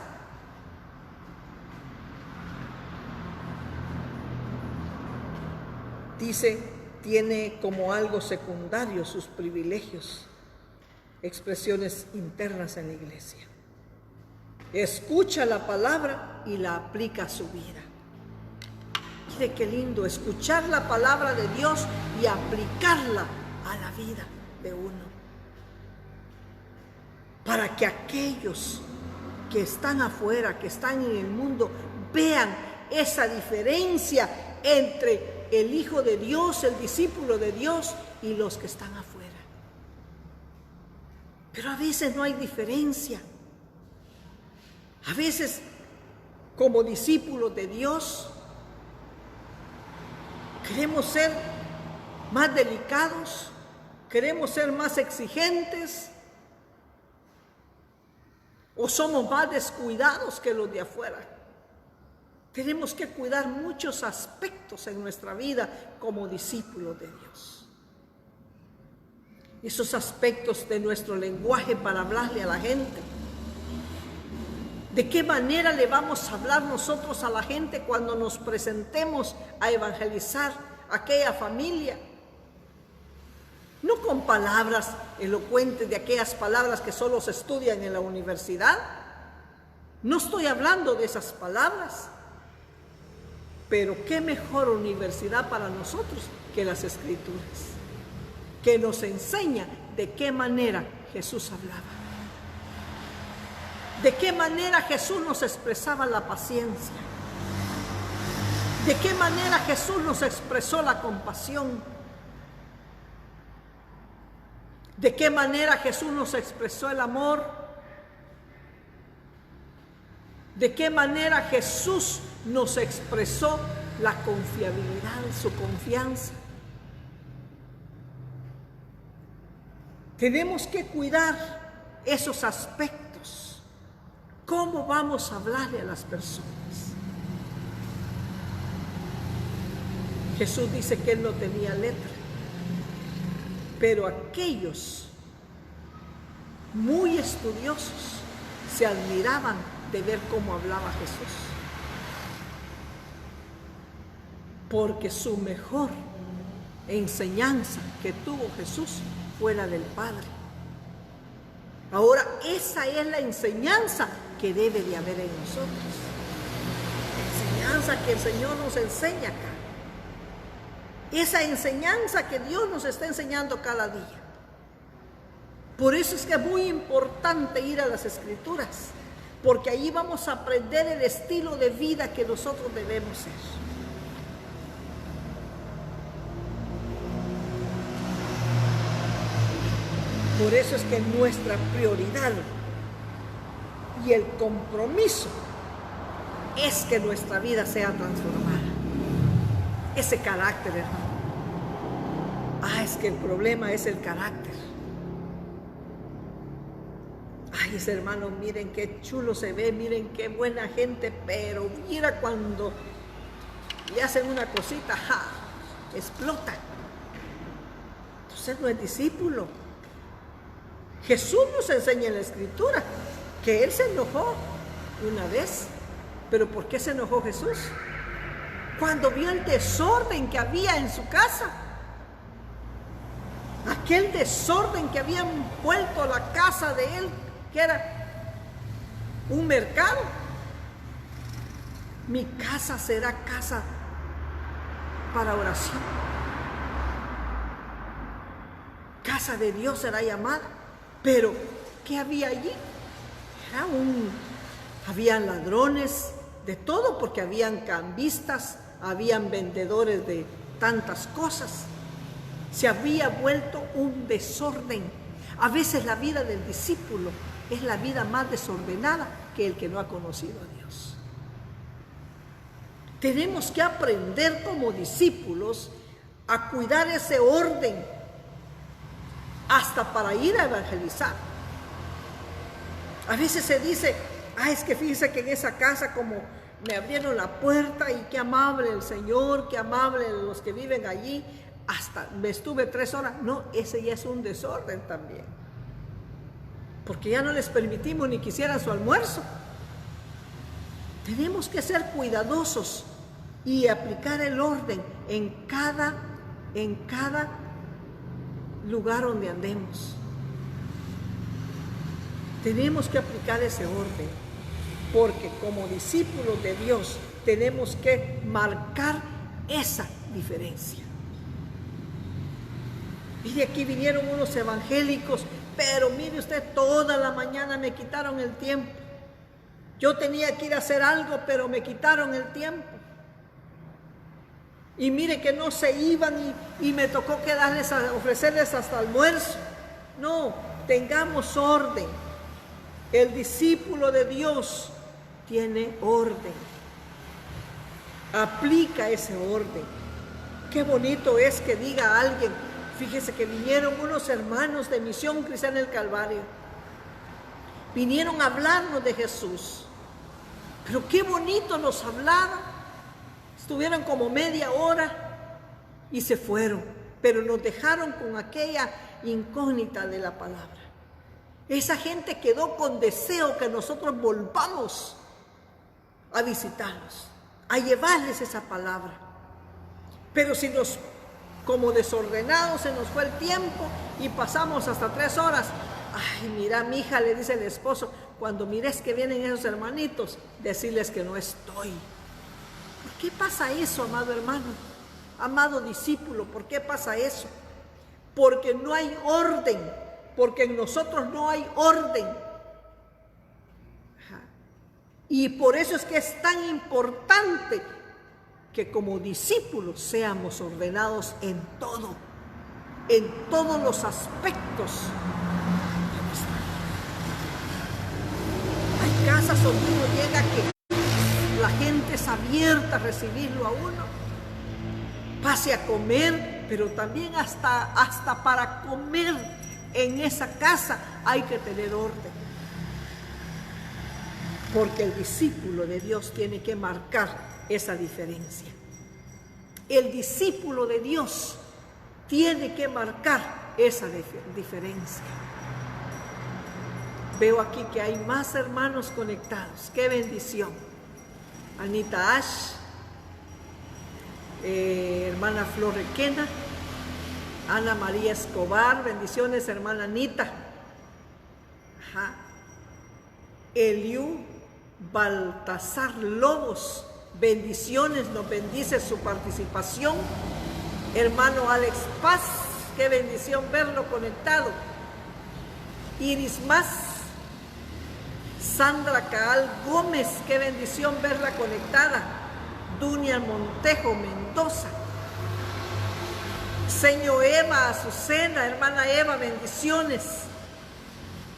Speaker 1: Dice, tiene como algo secundario sus privilegios, expresiones internas en la iglesia. Escucha la palabra y la aplica a su vida. Mire qué lindo, escuchar la palabra de Dios y aplicarla a la vida de uno. Para que aquellos que están afuera, que están en el mundo, vean esa diferencia entre el Hijo de Dios, el discípulo de Dios y los que están afuera. Pero a veces no hay diferencia. A veces, como discípulos de Dios, queremos ser más delicados, queremos ser más exigentes, o somos más descuidados que los de afuera. Tenemos que cuidar muchos aspectos en nuestra vida como discípulos de Dios. Esos aspectos de nuestro lenguaje para hablarle a la gente. ¿De qué manera le vamos a hablar nosotros a la gente cuando nos presentemos a evangelizar a aquella familia? No con palabras elocuentes, de aquellas palabras que solo se estudian en la universidad. No estoy hablando de esas palabras. Pero qué mejor universidad para nosotros que las Escrituras, que nos enseña de qué manera Jesús hablaba, de qué manera Jesús nos expresaba la paciencia, de qué manera Jesús nos expresó la compasión, de qué manera Jesús nos expresó el amor, de qué manera Jesús nos expresó la confiabilidad, su confianza. Tenemos que cuidar esos aspectos. ¿Cómo vamos a hablarle a las personas? Jesús dice que él no tenía letra, pero aquellos muy estudiosos se admiraban de ver cómo hablaba Jesús, porque su mejor enseñanza que tuvo Jesús fue la del Padre. Ahora, esa es la enseñanza que debe de haber en nosotros, la enseñanza que el Señor nos enseña acá, esa enseñanza que Dios nos está enseñando cada día. Por eso es que es muy importante ir a las Escrituras, porque ahí vamos a aprender el estilo de vida que nosotros debemos ser. Por eso es que nuestra prioridad y el compromiso es que nuestra vida sea transformada. Ese carácter, hermano. Es que el problema es el carácter. Ay, hermanos, miren qué chulo se ve, miren qué buena gente, pero mira cuando le hacen una cosita, explota. Entonces no es discípulo. Jesús nos enseña en la Escritura que él se enojó una vez. ¿Pero por qué se enojó Jesús? Cuando vio el desorden que había en su casa. Aquel desorden que habían vuelto a la casa de él, que era un mercado. Mi casa será casa para oración. Casa de Dios será llamada. Pero, ¿qué había allí? Habían ladrones, de todo, porque habían cambistas, habían vendedores de tantas cosas. Se había vuelto un desorden. A veces la vida del discípulo es la vida más desordenada que el que no ha conocido a Dios. Tenemos que aprender como discípulos a cuidar ese orden hasta para ir a evangelizar. A veces se dice, es que fíjese que en esa casa como me abrieron la puerta y qué amable el Señor, qué amable los que viven allí, hasta me estuve 3 horas. No, ese ya es un desorden también, porque ya no les permitimos ni que hicieran su almuerzo. Tenemos que ser cuidadosos y aplicar el orden en cada lugar donde andemos. Tenemos que aplicar ese orden, porque como discípulos de Dios tenemos que marcar esa diferencia. Mire, aquí vinieron unos evangélicos, pero mire usted, toda la mañana me quitaron el tiempo. Yo tenía que ir a hacer algo, pero me quitaron el tiempo. Y mire que no se iban y me tocó ofrecerles hasta almuerzo. No, tengamos orden. El discípulo de Dios tiene orden. Aplica ese orden. Qué bonito es que diga alguien, fíjese que vinieron unos hermanos de Misión Cristiana del Calvario. Vinieron a hablarnos de Jesús. Pero qué bonito nos hablaron. Estuvieron como media hora y se fueron, pero nos dejaron con aquella incógnita de la palabra. Esa gente quedó con deseo que nosotros volvamos a visitarlos, a llevarles esa palabra. Pero si como desordenados se nos fue el tiempo y pasamos hasta 3 horas, mira, mi hija, le dice el esposo, cuando mires que vienen esos hermanitos, decirles que no estoy. ¿Por qué pasa eso, amado hermano? Amado discípulo, ¿por qué pasa eso? Porque no hay orden, porque en nosotros no hay orden. Y por eso es que es tan importante que como discípulos seamos ordenados en todo, en todos los aspectos. Hay casas donde uno llega que la gente es abierta a recibirlo a uno. Pase a comer, pero también hasta para comer en esa casa hay que tener orden. Porque el discípulo de Dios tiene que marcar esa diferencia. El discípulo de Dios tiene que marcar esa diferencia. Veo aquí que hay más hermanos conectados. ¡Qué bendición! Anita Ash, hermana Flor Requena, Ana María Escobar, bendiciones hermana Anita. Eliú Baltasar Lobos, bendiciones, nos bendice su participación. Hermano Alex Paz, qué bendición verlo conectado. Iris Más, Sandra Caal Gómez, qué bendición verla conectada. Dunia Montejo Mendoza, Señor Eva Azucena, hermana Eva, bendiciones.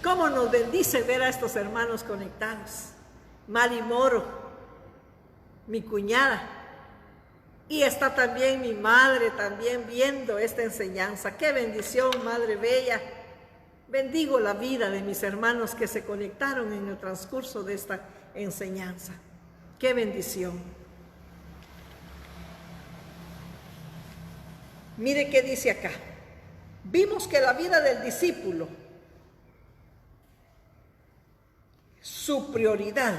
Speaker 1: ¿Cómo nos bendice ver a estos hermanos conectados? Mari Moro, mi cuñada, y está también mi madre también viendo esta enseñanza. ¡Qué bendición, Madre Bella! Bendigo la vida de mis hermanos que se conectaron en el transcurso de esta enseñanza. ¡Qué bendición! Mire qué dice acá. Vimos que la vida del discípulo, su prioridad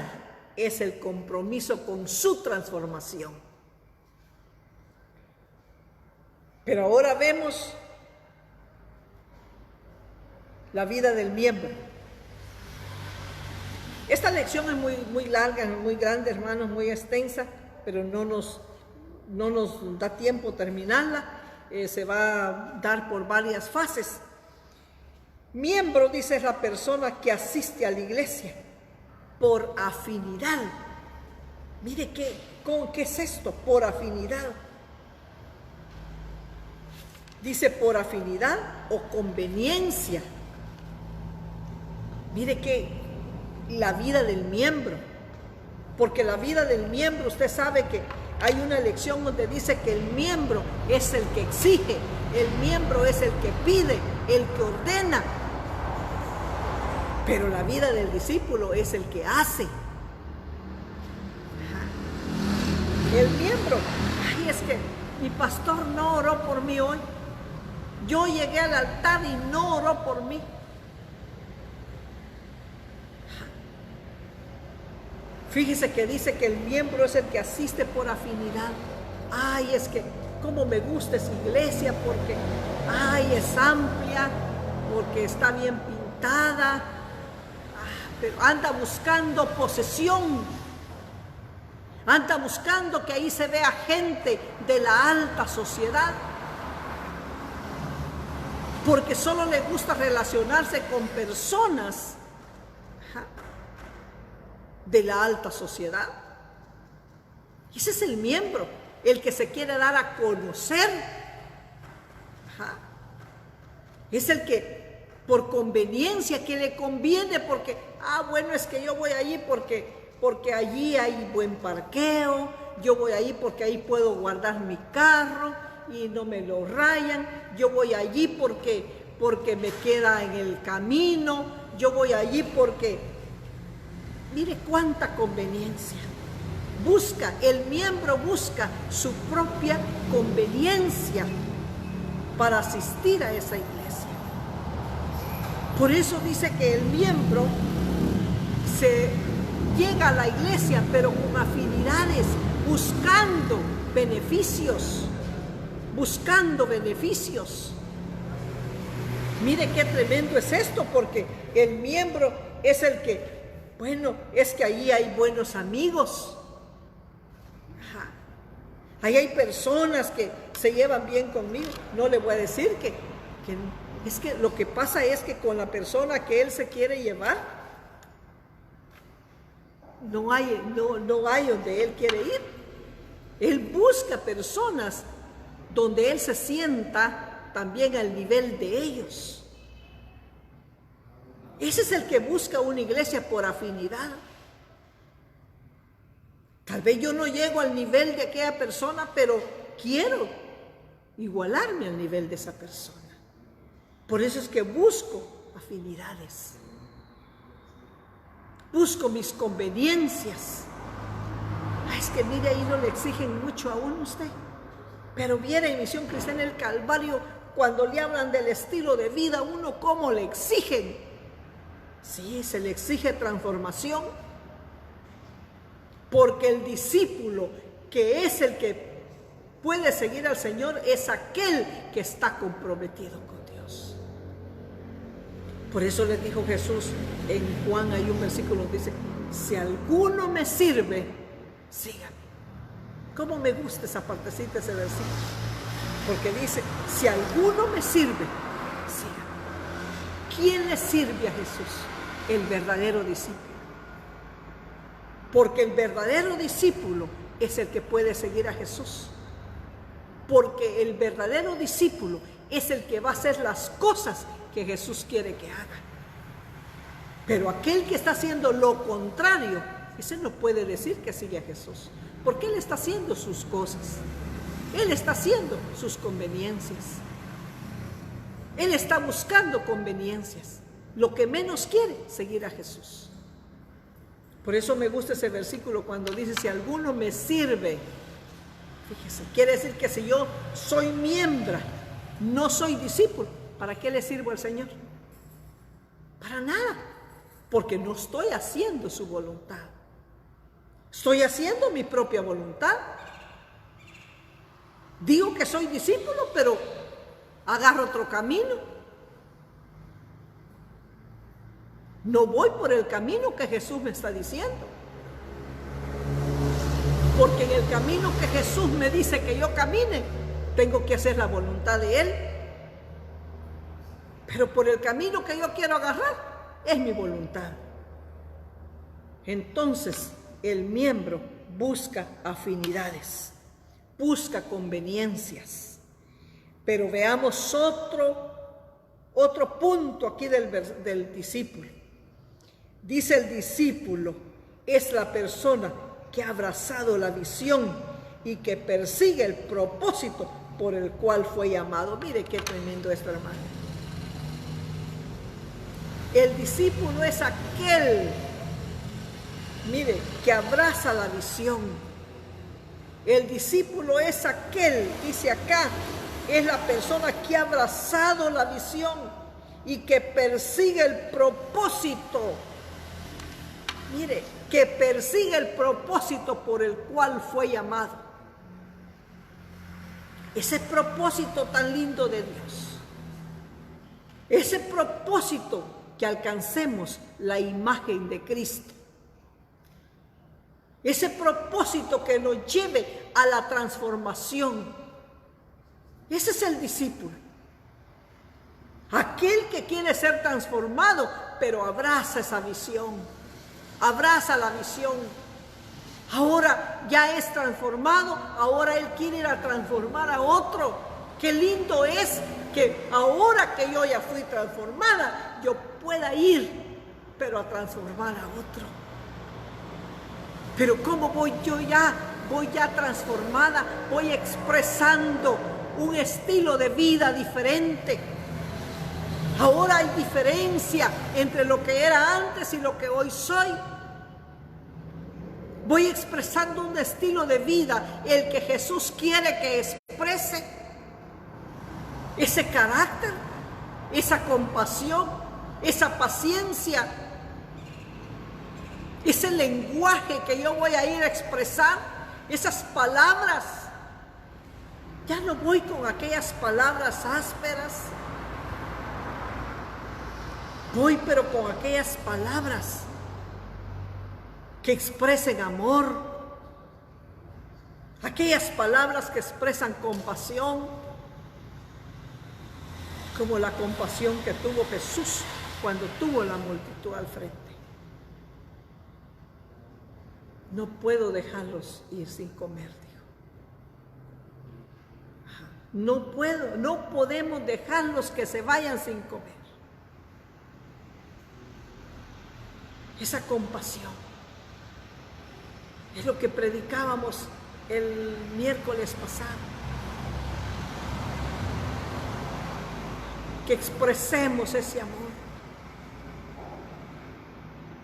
Speaker 1: es el compromiso con su transformación. Pero ahora vemos la vida del miembro. Esta lección es muy larga, muy grande, hermanos, muy extensa, pero no nos da tiempo terminarla. Se va a dar por varias fases. Miembro, dice, es la persona que asiste a la iglesia por afinidad Mire qué es esto, por afinidad. Dice por afinidad o conveniencia. Mire que la vida del miembro, porque la vida del miembro, usted sabe que hay una lección donde dice que el miembro es el que exige, el miembro es el que pide, el que ordena, pero la vida del discípulo es el que hace. El miembro, ay, es que mi pastor no oró por mí hoy, yo llegué al altar y no oró por mí. Fíjese que dice que el miembro es el que asiste por afinidad. Ay, es que cómo me gusta esa iglesia porque, ay, es amplia, porque está bien pintada, pero anda buscando posesión, anda buscando que ahí se vea gente de la alta sociedad, porque solo le gusta relacionarse con personas de la alta sociedad. Ese es el miembro, el que se quiere dar a conocer. Es el que por conveniencia, que le conviene, porque, bueno, es que yo voy allí porque allí hay buen parqueo, yo voy allí porque ahí puedo guardar mi carro y no me lo rayan, yo voy allí porque me queda en el camino, yo voy allí porque... Mire cuánta conveniencia. El miembro busca su propia conveniencia para asistir a esa iglesia. Por eso dice que el miembro se llega a la iglesia, pero con afinidades, buscando beneficios. Mire qué tremendo es esto, porque el miembro es el que, bueno, es que allí hay buenos amigos. Ahí hay personas que se llevan bien conmigo. No le voy a decir que es que lo que pasa es que con la persona que él se quiere llevar, no hay donde él quiere ir. Él busca personas donde él se sienta también al nivel de ellos. Ese es el que busca una iglesia por afinidad. Tal vez yo no llego al nivel de aquella persona, pero quiero igualarme al nivel de esa persona. Por eso es que busco afinidades. Busco mis conveniencias. Es que mire, ahí no le exigen mucho a uno usted. Pero viene en Misión Cristiana el Calvario, cuando le hablan del estilo de vida a uno, ¿cómo le exigen? Sí, se le exige transformación, porque el discípulo, que es el que puede seguir al Señor, es aquel que está comprometido con Dios. Por eso le dijo Jesús en Juan, hay un versículo que dice, si alguno me sirve, sígame. ¿Cómo me gusta esa partecita, ese versículo? Porque dice, si alguno me sirve, sígame. ¿Quién le sirve a Jesús? El verdadero discípulo. Porque el verdadero discípulo es el que puede seguir a Jesús. Porque el verdadero discípulo es el que va a hacer las cosas que Jesús quiere que haga. Pero aquel que está haciendo lo contrario, ese no puede decir que sigue a Jesús. Porque él está haciendo sus cosas. Él está haciendo sus conveniencias. Él está buscando conveniencias. Lo que menos quiere, seguir a Jesús. Por eso me gusta ese versículo cuando dice, si alguno me sirve. Fíjese, quiere decir que si yo soy miembro, no soy discípulo, ¿para qué le sirvo al Señor? Para nada, porque no estoy haciendo su voluntad. Estoy haciendo mi propia voluntad. Digo que soy discípulo, pero agarro otro camino. No voy por el camino que Jesús me está diciendo. Porque en el camino que Jesús me dice que yo camine, tengo que hacer la voluntad de Él. Pero por el camino que yo quiero agarrar, es mi voluntad. Entonces, el miembro busca afinidades, busca conveniencias. Pero veamos otro punto aquí del discípulo. Dice el discípulo, es la persona que ha abrazado la visión y que persigue el propósito por el cual fue llamado. Mire qué tremendo esto, hermano. El discípulo es aquel, mire, que abraza la visión. El discípulo es aquel, dice acá, es la persona que ha abrazado la visión y que persigue el propósito. Mire, que persigue el propósito por el cual fue llamado. Ese propósito tan lindo de Dios. Ese propósito que alcancemos la imagen de Cristo. Ese propósito que nos lleve a la transformación. Ese es el discípulo. Aquel que quiere ser transformado, pero abraza esa visión. Abraza la visión. Ahora ya es transformado, ahora él quiere ir a transformar a otro. Qué lindo es que ahora que yo ya fui transformada, yo pueda ir, pero a transformar a otro. Pero ¿cómo voy yo ya? Voy ya transformada, voy expresando un estilo de vida diferente. Ahora hay diferencia entre lo que era antes y lo que hoy soy. Voy expresando un estilo de vida, el que Jesús quiere que exprese. Ese carácter, esa compasión, esa paciencia, ese lenguaje que yo voy a ir a expresar, esas palabras. Ya no voy con aquellas palabras ásperas. Voy pero con aquellas palabras que expresen amor, aquellas palabras que expresan compasión, como la compasión que tuvo Jesús cuando tuvo la multitud al frente. No puedo dejarlos ir sin comer, dijo. No podemos dejarlos que se vayan sin comer. Esa compasión es lo que predicábamos el miércoles pasado. Que expresemos ese amor.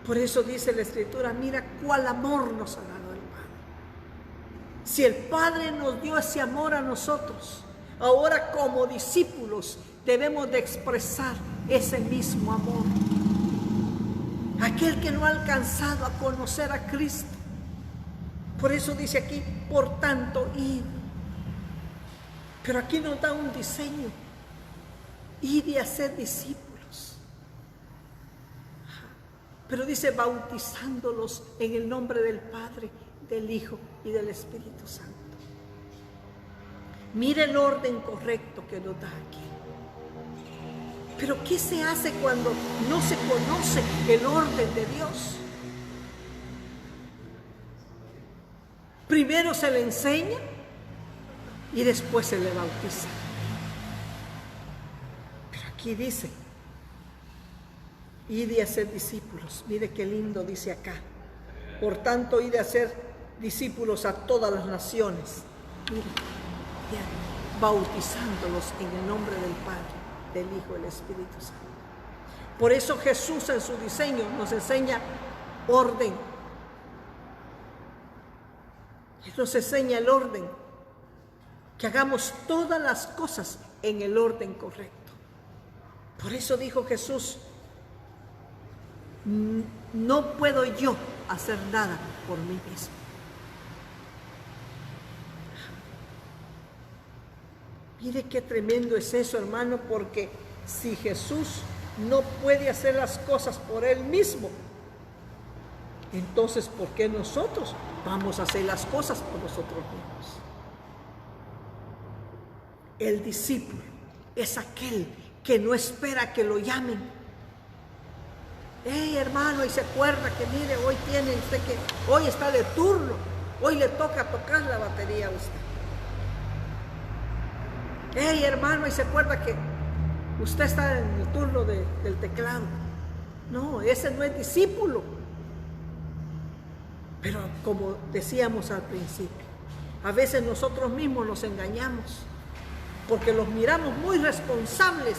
Speaker 1: Por eso dice la Escritura, mira cuál amor nos ha dado el Padre. Si el Padre nos dio ese amor a nosotros, ahora como discípulos debemos de expresar ese mismo amor. Aquel que no ha alcanzado a conocer a Cristo. Por eso dice aquí, por tanto, id. Pero aquí nos da un diseño. Id y hacer discípulos. Pero dice, bautizándolos en el nombre del Padre, del Hijo y del Espíritu Santo. Mire el orden correcto que nos da aquí. Pero ¿qué se hace cuando no se conoce el orden de Dios? Primero se le enseña y después se le bautiza. Pero aquí dice, id y hacer discípulos. Mire qué lindo dice acá. Por tanto, id a hacer discípulos a todas las naciones. Mire, bautizándolos en el nombre del Padre, del Hijo y del Espíritu Santo. Por eso Jesús en su diseño nos enseña orden. Él nos enseña el orden. Que hagamos todas las cosas en el orden correcto. Por eso dijo Jesús, no puedo yo hacer nada por mí mismo. Mire qué tremendo es eso, hermano, porque si Jesús no puede hacer las cosas por Él mismo, entonces ¿por qué nosotros vamos a hacer las cosas por nosotros mismos? El discípulo es aquel que no espera que lo llamen. Hey, hermano, y se acuerda que mire, hoy tiene usted que hoy está de turno. Hoy le toca tocar la batería a usted. Hey, hermano, y se acuerda que usted está en el turno del teclado. No, ese no es discípulo. Pero como decíamos al principio, a veces nosotros mismos nos engañamos porque los miramos muy responsables.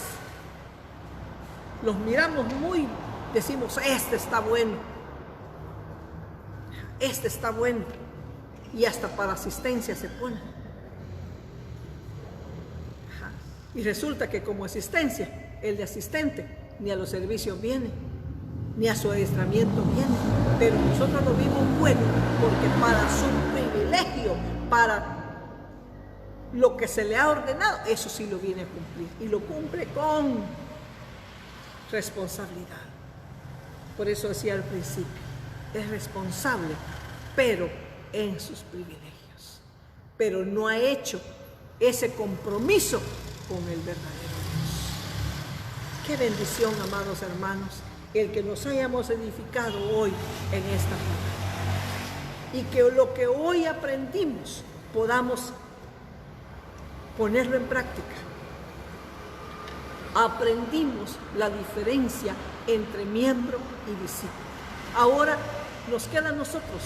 Speaker 1: Los miramos muy, decimos, este está bueno. Este está bueno. Y hasta para asistencia se pone. Y resulta que como asistencia, el de asistente ni a los servicios viene, ni a su adiestramiento viene. Pero nosotros lo vimos bueno porque para su privilegio, para lo que se le ha ordenado, eso sí lo viene a cumplir. Y lo cumple con responsabilidad. Por eso decía al principio, es responsable, pero en sus privilegios. Pero no ha hecho ese compromiso con el verdadero Dios. Qué bendición, amados hermanos, el que nos hayamos edificado hoy en esta palabra. Y que lo que hoy aprendimos podamos ponerlo en práctica. Aprendimos la diferencia entre miembro y discípulo. Ahora nos queda a nosotros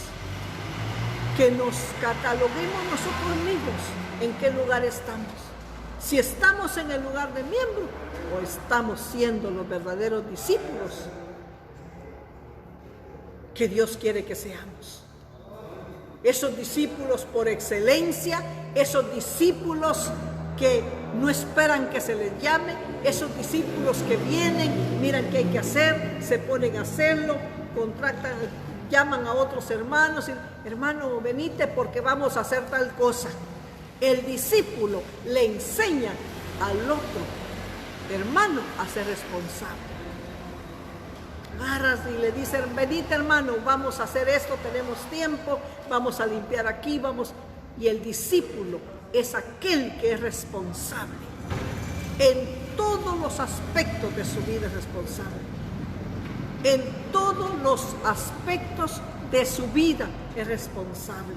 Speaker 1: que nos cataloguemos nosotros mismos en qué lugar estamos. Si estamos en el lugar de miembro o estamos siendo los verdaderos discípulos que Dios quiere que seamos. Esos discípulos por excelencia, esos discípulos que no esperan que se les llame, esos discípulos que vienen, miran qué hay que hacer, se ponen a hacerlo, contratan, llaman a otros hermanos y hermano, venite porque vamos a hacer tal cosa. El discípulo le enseña al otro hermano a ser responsable. Agarras y le dicen, venite hermano, vamos a hacer esto, tenemos tiempo, vamos a limpiar aquí, vamos. Y el discípulo es aquel que es responsable. En todos los aspectos de su vida es responsable. En todos los aspectos de su vida es responsable.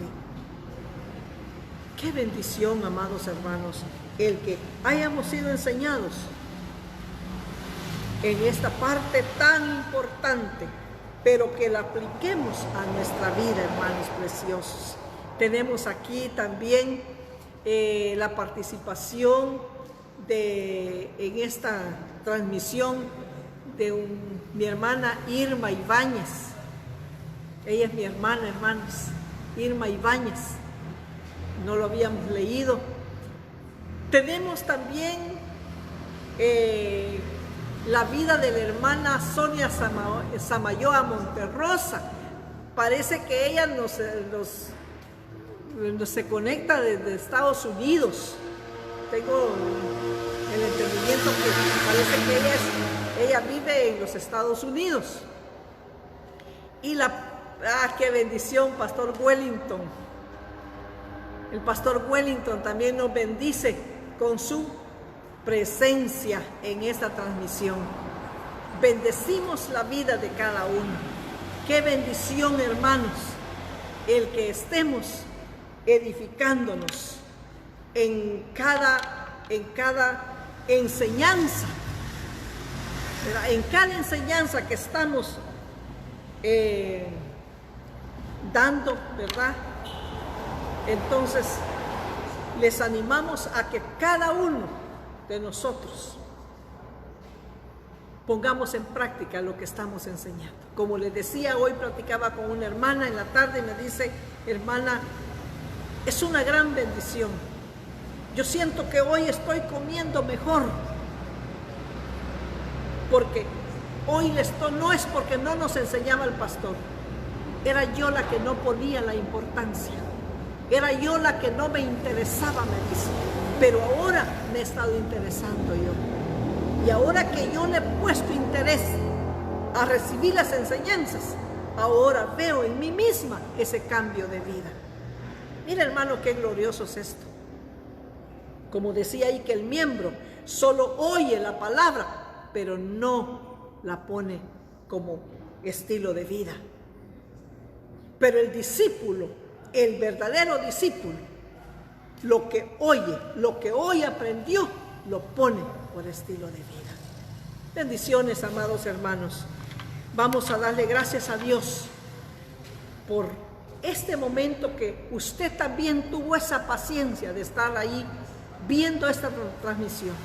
Speaker 1: Qué bendición, amados hermanos, el que hayamos sido enseñados en esta parte tan importante, pero que la apliquemos a nuestra vida, hermanos preciosos. Tenemos aquí también la participación en esta transmisión de mi hermana Irma Ibáñez. Ella es mi hermana, hermanos, Irma Ibáñez. No lo habíamos leído. Tenemos también la vida de la hermana Sonia Samayoa Monterrosa. Parece que ella se conecta desde Estados Unidos. Tengo el entendimiento que parece que ella vive en los Estados Unidos. Y qué bendición, Pastor Wellington. El Pastor Wellington también nos bendice con su presencia en esta transmisión. Bendecimos la vida de cada uno. Qué bendición, hermanos, el que estemos edificándonos en cada enseñanza, ¿verdad? En cada enseñanza que estamos dando, ¿verdad? Entonces, les animamos a que cada uno de nosotros pongamos en práctica lo que estamos enseñando. Como les decía, hoy platicaba con una hermana en la tarde y me dice, hermana, es una gran bendición. Yo siento que hoy estoy comiendo mejor, porque hoy no es porque no nos enseñaba el pastor, era yo la que no ponía la importancia. Era yo la que no me interesaba, me dice, pero ahora me he estado interesando yo. Y ahora que yo le he puesto interés a recibir las enseñanzas, ahora veo en mí misma ese cambio de vida. Mira, hermano, qué glorioso es esto. Como decía ahí, que el miembro solo oye la palabra, pero no la pone como estilo de vida. Pero el discípulo el verdadero discípulo, lo que oye, lo que hoy aprendió, lo pone por estilo de vida. Bendiciones, amados hermanos. Vamos a darle gracias a Dios por este momento que usted también tuvo esa paciencia de estar ahí viendo esta transmisión.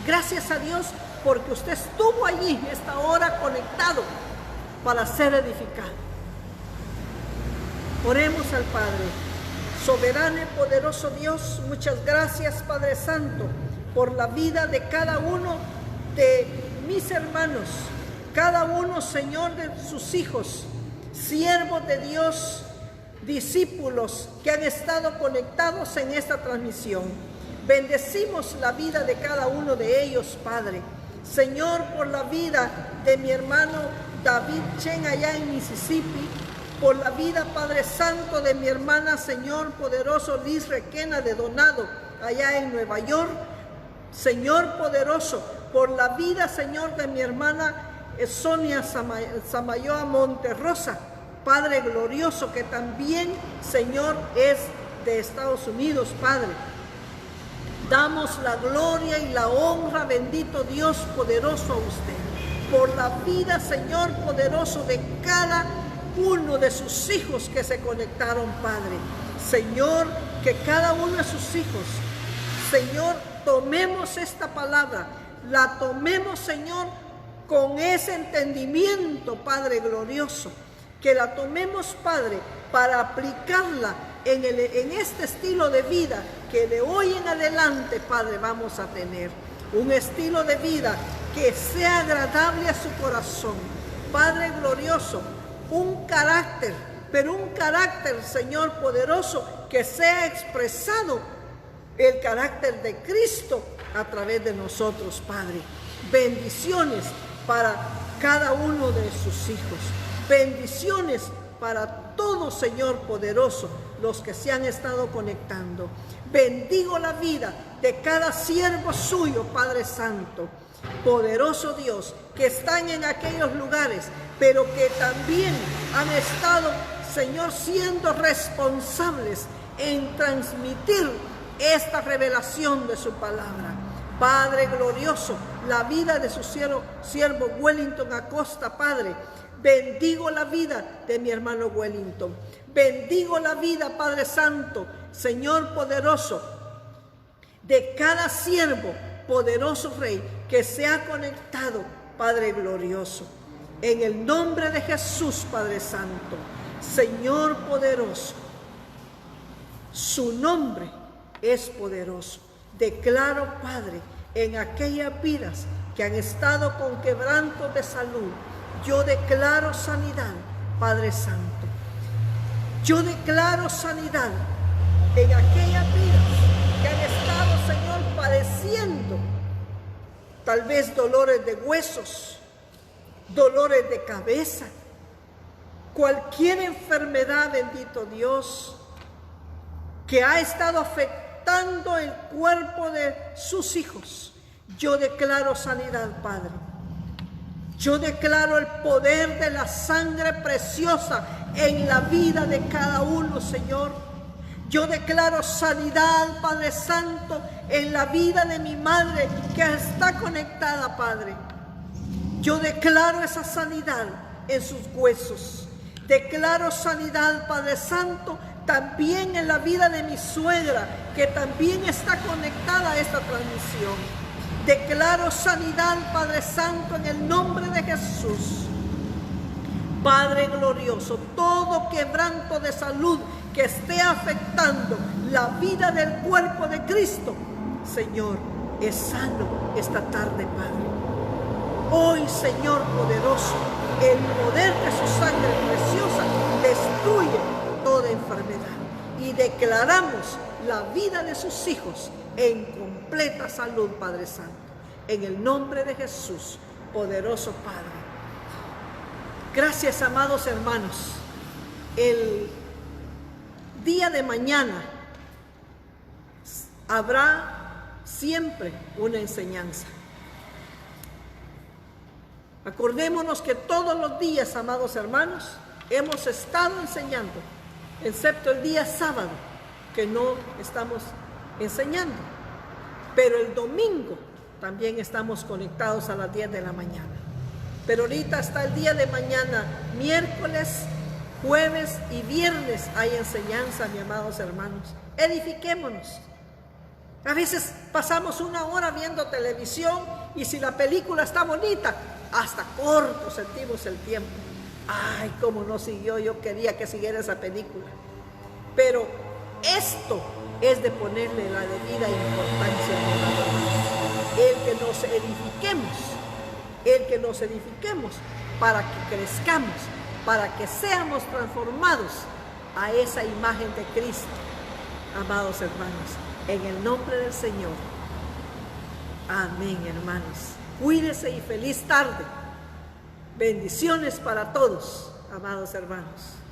Speaker 1: Gracias a Dios porque usted estuvo allí esta hora conectado para ser edificado. Oremos al Padre. Soberano y poderoso Dios, muchas gracias, Padre Santo, por la vida de cada uno de mis hermanos, cada uno, Señor, de sus hijos, siervos de Dios, discípulos que han estado conectados en esta transmisión. Bendecimos la vida de cada uno de ellos, Padre. Señor, por la vida de mi hermano David Chen allá en Mississippi, por la vida, Padre Santo, de mi hermana, Señor poderoso, Liz Requena de Donado, allá en Nueva York. Señor poderoso, por la vida, Señor, de mi hermana Sonia Samayoa Monterrosa, Padre glorioso, que también, Señor, es de Estados Unidos, Padre. Damos la gloria y la honra, bendito Dios poderoso, a usted, por la vida, Señor poderoso, de cada uno de sus hijos que se conectaron, Padre. Señor, que cada uno de sus hijos, Señor, tomemos esta palabra, la tomemos, Señor, con ese entendimiento, Padre glorioso, que la tomemos, Padre, para aplicarla en este estilo de vida que de hoy en adelante, Padre, vamos a tener. Un estilo de vida que sea agradable a su corazón, Padre glorioso. Un carácter, pero un carácter, Señor poderoso, que sea expresado el carácter de Cristo a través de nosotros, Padre. Bendiciones para cada uno de sus hijos. Bendiciones para todos, Señor poderoso, los que se han estado conectando. Bendigo la vida de cada siervo suyo, Padre Santo. Poderoso Dios, que están en aquellos lugares, pero que también han estado, Señor, siendo responsables en transmitir esta revelación de su palabra. Padre glorioso, la vida de su siervo Wellington Acosta, Padre. Bendigo la vida de mi hermano Wellington. Bendigo la vida, Padre Santo, Señor poderoso, de cada siervo, poderoso Rey, que se ha conectado, Padre glorioso. En el nombre de Jesús, Padre Santo, Señor poderoso, su nombre es poderoso. Declaro, Padre, en aquellas vidas que han estado con quebranto de salud, yo declaro sanidad, Padre Santo. Yo declaro sanidad en aquellas vidas que han estado, Señor, padeciendo tal vez dolores de huesos, dolores de cabeza, cualquier enfermedad, bendito Dios, que ha estado afectando el cuerpo de sus hijos. Yo declaro sanidad, Padre. Yo declaro el poder de la sangre preciosa en la vida de cada uno, Señor. Yo declaro sanidad, Padre Santo, en la vida de mi madre que está conectada, Padre. Yo declaro esa sanidad en sus huesos. Declaro sanidad, Padre Santo, también en la vida de mi suegra, que también está conectada a esta transmisión. Declaro sanidad, Padre Santo, en el nombre de Jesús. Padre glorioso, todo quebranto de salud que esté afectando la vida del cuerpo de Cristo, Señor, es sano esta tarde, Padre. Hoy, Señor poderoso, el poder de su sangre preciosa destruye toda enfermedad. Y declaramos la vida de sus hijos en completa salud, Padre Santo. En el nombre de Jesús, poderoso Padre. Gracias, amados hermanos. El día de mañana habrá siempre una enseñanza. Acordémonos que todos los días, amados hermanos, hemos estado enseñando excepto el día sábado, que no estamos enseñando. Pero el domingo también estamos conectados a las 10 de la mañana. Pero ahorita hasta el día de mañana, miércoles, jueves y viernes hay enseñanza, mis amados hermanos. Edifiquémonos. A veces pasamos una hora viendo televisión y si la película está bonita, hasta corto sentimos el tiempo. Ay, cómo no siguió, yo quería que siguiera esa película. Pero esto es de ponerle la debida importancia a el que nos edifiquemos para que crezcamos, para que seamos transformados a esa imagen de Cristo. Amados hermanos, en el nombre del Señor. Amén, hermanos. Cuídense y feliz tarde. Bendiciones para todos, amados hermanos.